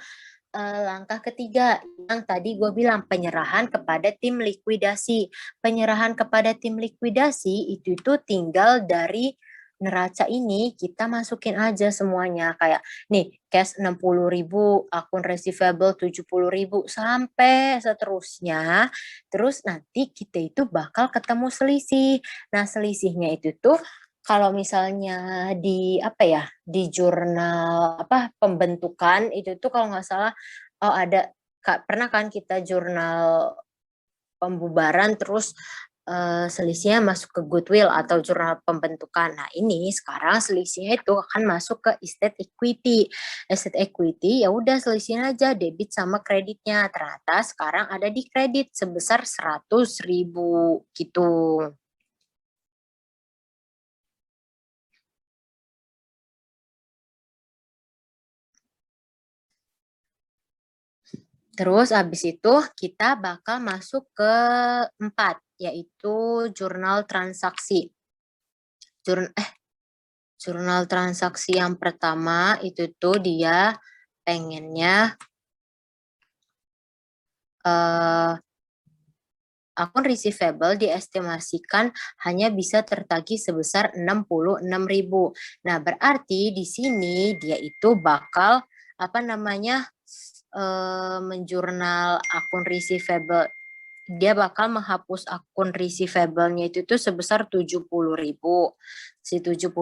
langkah ketiga yang tadi gue bilang penyerahan kepada tim likuidasi. Penyerahan kepada tim likuidasi itu tinggal dari neraca ini kita masukin aja semuanya kayak nih cash 60.000, akun receivable 70.000 sampai seterusnya. Terus nanti kita itu bakal ketemu selisih. Nah, selisihnya itu tuh kalau misalnya di apa ya, di jurnal apa pembentukan itu tuh kalau nggak salah ada pernah kan kita jurnal pembubaran terus selisihnya masuk ke goodwill atau jurnal pembentukan. Nah, ini sekarang selisihnya itu akan masuk ke estate equity. Estate equity ya udah selisihin aja debit sama kreditnya. Ternyata sekarang ada di kredit sebesar 100.000 gitu. Terus habis itu kita bakal masuk ke 4, yaitu jurnal transaksi. Jurnal transaksi yang pertama itu tuh dia pengennya akun receivable diestimasikan hanya bisa tertagih sebesar 66.000. Nah, berarti di sini dia itu bakal apa namanya menjurnal akun receivable. Dia bakal menghapus akun receivable-nya itu tuh sebesar 70.000. Si 70.000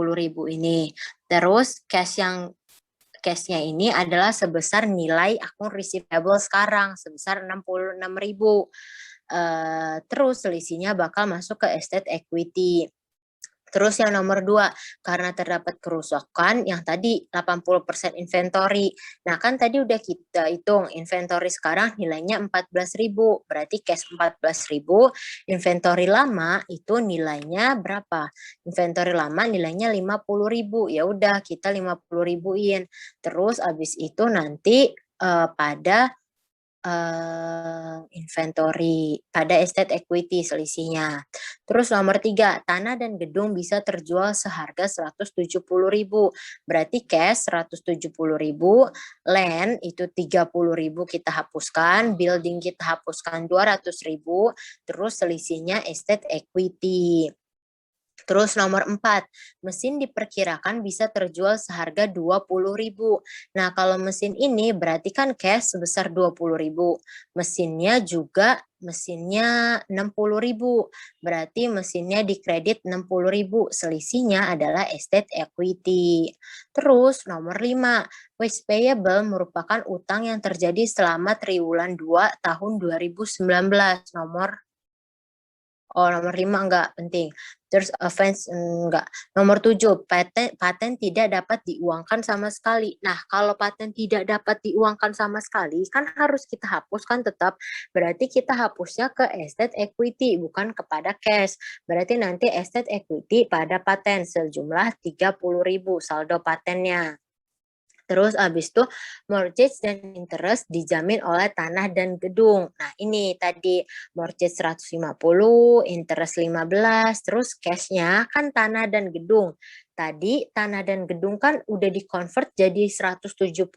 ini. Terus cash-nya ini adalah sebesar nilai akun receivable sekarang sebesar 66.000. Terus selisihnya bakal masuk ke estate equity. Terus yang nomor 2, karena terdapat kerusakan yang tadi 80% inventory. Nah, kan tadi udah kita hitung inventory sekarang nilainya 14.000, berarti cash 14.000, inventory lama itu nilainya berapa? Inventory lama nilainya 50.000. Ya udah kita 50.000-in. Terus habis itu nanti pada inventory pada estate equity selisihnya. Terus nomor 3, tanah dan gedung bisa terjual seharga 170.000. Berarti cash 170.000, land itu 30.000 kita hapuskan, building kita hapuskan 200.000, terus selisihnya estate equity. Terus nomor 4, mesin diperkirakan bisa terjual seharga 20.000. Nah, kalau mesin ini berarti kan cash sebesar 20.000. Mesinnya 60.000. Berarti mesinnya dikredit 60.000. Selisihnya adalah estate equity. Terus nomor 5, wage payable merupakan utang yang terjadi selama triwulan 2 tahun 2019. Nomor Oh, nomor 5 enggak penting. Terus offense enggak. Nomor 7, paten tidak dapat diuangkan sama sekali. Nah, kalau paten tidak dapat diuangkan sama sekali, kan harus kita hapuskan tetap. Berarti kita hapusnya ke estate equity, bukan kepada cash. Berarti nanti estate equity pada paten sejumlah 30.000 saldo patennya. Terus abis itu mortgage dan interest dijamin oleh tanah dan gedung. Nah ini tadi mortgage 150, interest 15, terus cashnya kan tanah dan gedung. Tadi tanah dan gedung kan udah di-convert jadi 170.000.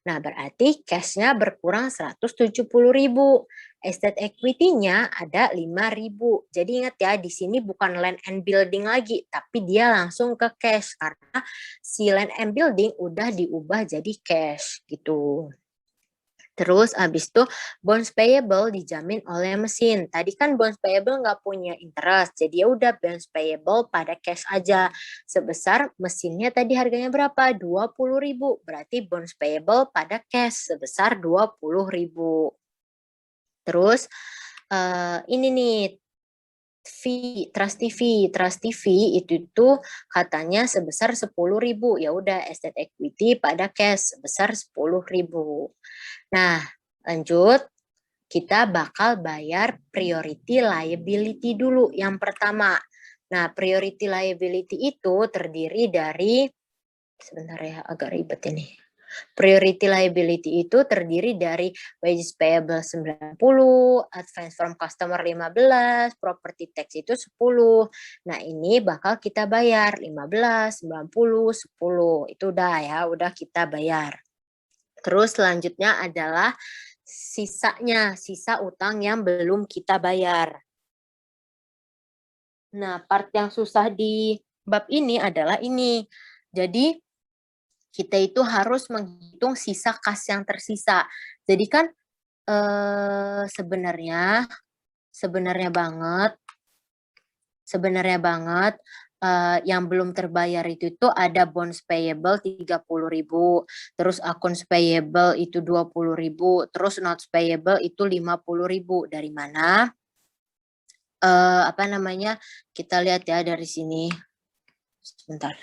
Nah berarti cashnya berkurang 170.000. Estate equity-nya ada 5.000. Jadi ingat ya, di sini bukan land and building lagi, tapi dia langsung ke cash karena si land and building udah diubah jadi cash gitu. Terus abis itu bonds payable dijamin oleh mesin. Tadi kan bonds payable nggak punya interest, jadi ya udah bonds payable pada cash aja. Sebesar mesinnya tadi harganya berapa? 20.000. Berarti bonds payable pada cash sebesar 20.000. Terus ini nih Trust TV itu tuh katanya sebesar 10.000. Ya udah estate equity pada cash sebesar 10.000. Nah, lanjut kita bakal bayar priority liability dulu yang pertama. Nah, priority liability itu terdiri dari sebentar ya, agak ribet ini. Priority liability itu terdiri dari wages payable 90, advance from customer 15, property tax itu 10. Nah, ini bakal kita bayar 15, 90, 10. Itu udah ya, udah kita bayar. Terus selanjutnya adalah sisa utang yang belum kita bayar. Nah, part yang susah di bab ini adalah ini. Jadi, kita itu harus menghitung sisa kas yang tersisa. Jadi kan sebenarnya banget yang belum terbayar itu ada bonds payable 30.000, terus accounts payable itu 20.000, terus notes payable itu 50.000. Dari mana? Apa namanya? Kita lihat ya dari sini. Sebentar.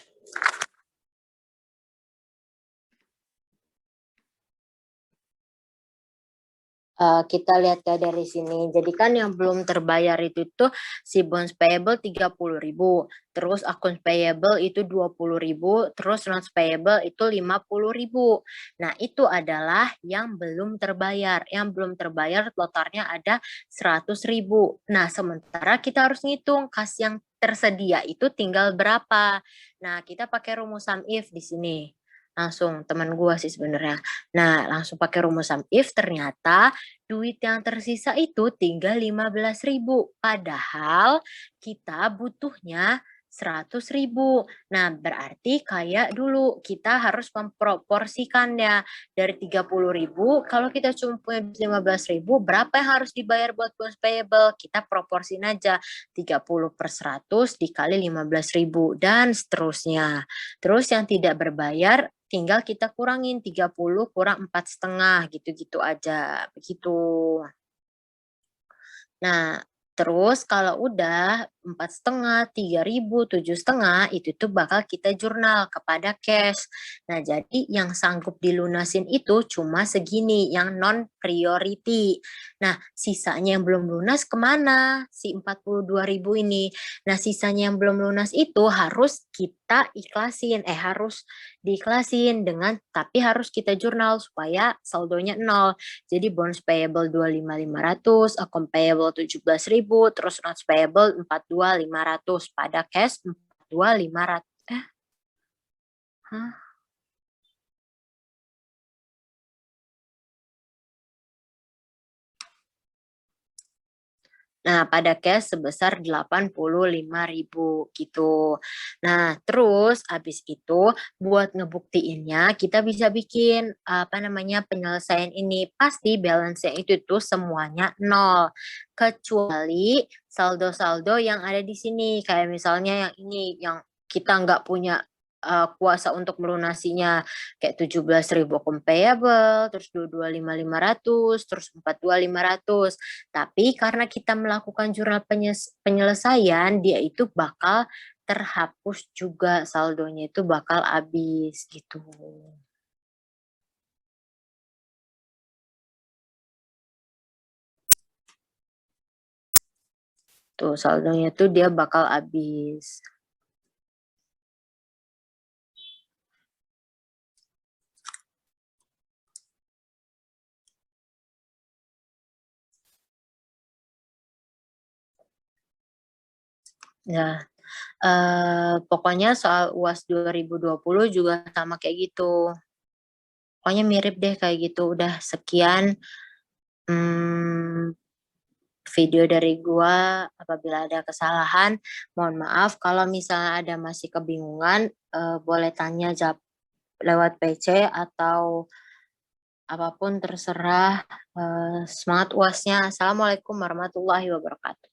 Kita lihat ya dari sini. Jadi kan yang belum terbayar itu tuh si bonds payable 30.000, terus accounts payable itu 20.000, terus notes payable itu 50.000. Nah, itu adalah yang belum terbayar. Yang belum terbayar totalnya ada 100.000. Nah, sementara kita harus ngitung kas yang tersedia itu tinggal berapa. Nah, kita pakai rumus sum if di sini. Langsung teman gua sih sebenarnya. Nah, langsung pakai rumus sum if ternyata duit yang tersisa itu tinggal 15.000. Padahal kita butuhnya 100.000. Nah, berarti kayak dulu kita harus memproporsikannya dari 30.000. Kalau kita cuma punya 15.000, berapa yang harus dibayar buat bonds payable? Kita proporsin aja 30/100 dikali 15.000 dan seterusnya. Terus yang tidak berbayar tinggal kita kurangin 30 kurang 4,5 gitu-gitu aja, begitu. Nah, terus kalau udah 4,5, 3.000, 7,5 itu tuh bakal kita jurnal kepada cash. Nah, jadi yang sanggup dilunasin itu cuma segini, yang non priority. Nah, sisanya yang belum lunas kemana? Si 42.000 ini. Nah, sisanya yang belum lunas itu harus kita ikhlasin, harus diikhlasin tapi harus kita jurnal supaya saldonya 0. Jadi bonds payable 25.500, account payable 17.000, terus notes payable 42.500, pada cash 42.500. Hah? Nah, pada cash sebesar 85.000 gitu. Nah, terus habis itu buat ngebuktiinnya kita bisa bikin apa namanya penyelesaian ini. Pasti balance-nya itu tuh semuanya 0. Kecuali saldo-saldo yang ada di sini. Kayak misalnya yang ini yang kita nggak punya kuasa untuk melunasinya kayak 17.000 akun payable, terus 22.500, terus 42.500. Tapi karena kita melakukan jurnal penyelesaian, dia itu bakal terhapus juga, saldonya itu bakal habis gitu. Tuh saldonya tuh dia bakal habis. Nah, pokoknya soal UAS 2020 juga sama kayak gitu. Pokoknya mirip deh kayak gitu. Udah sekian video dari gua. Apabila ada kesalahan, mohon maaf. Kalau misalnya ada masih kebingungan, boleh tanya jawab lewat PC atau apapun terserah. Semangat UASnya. Assalamualaikum warahmatullahi wabarakatuh.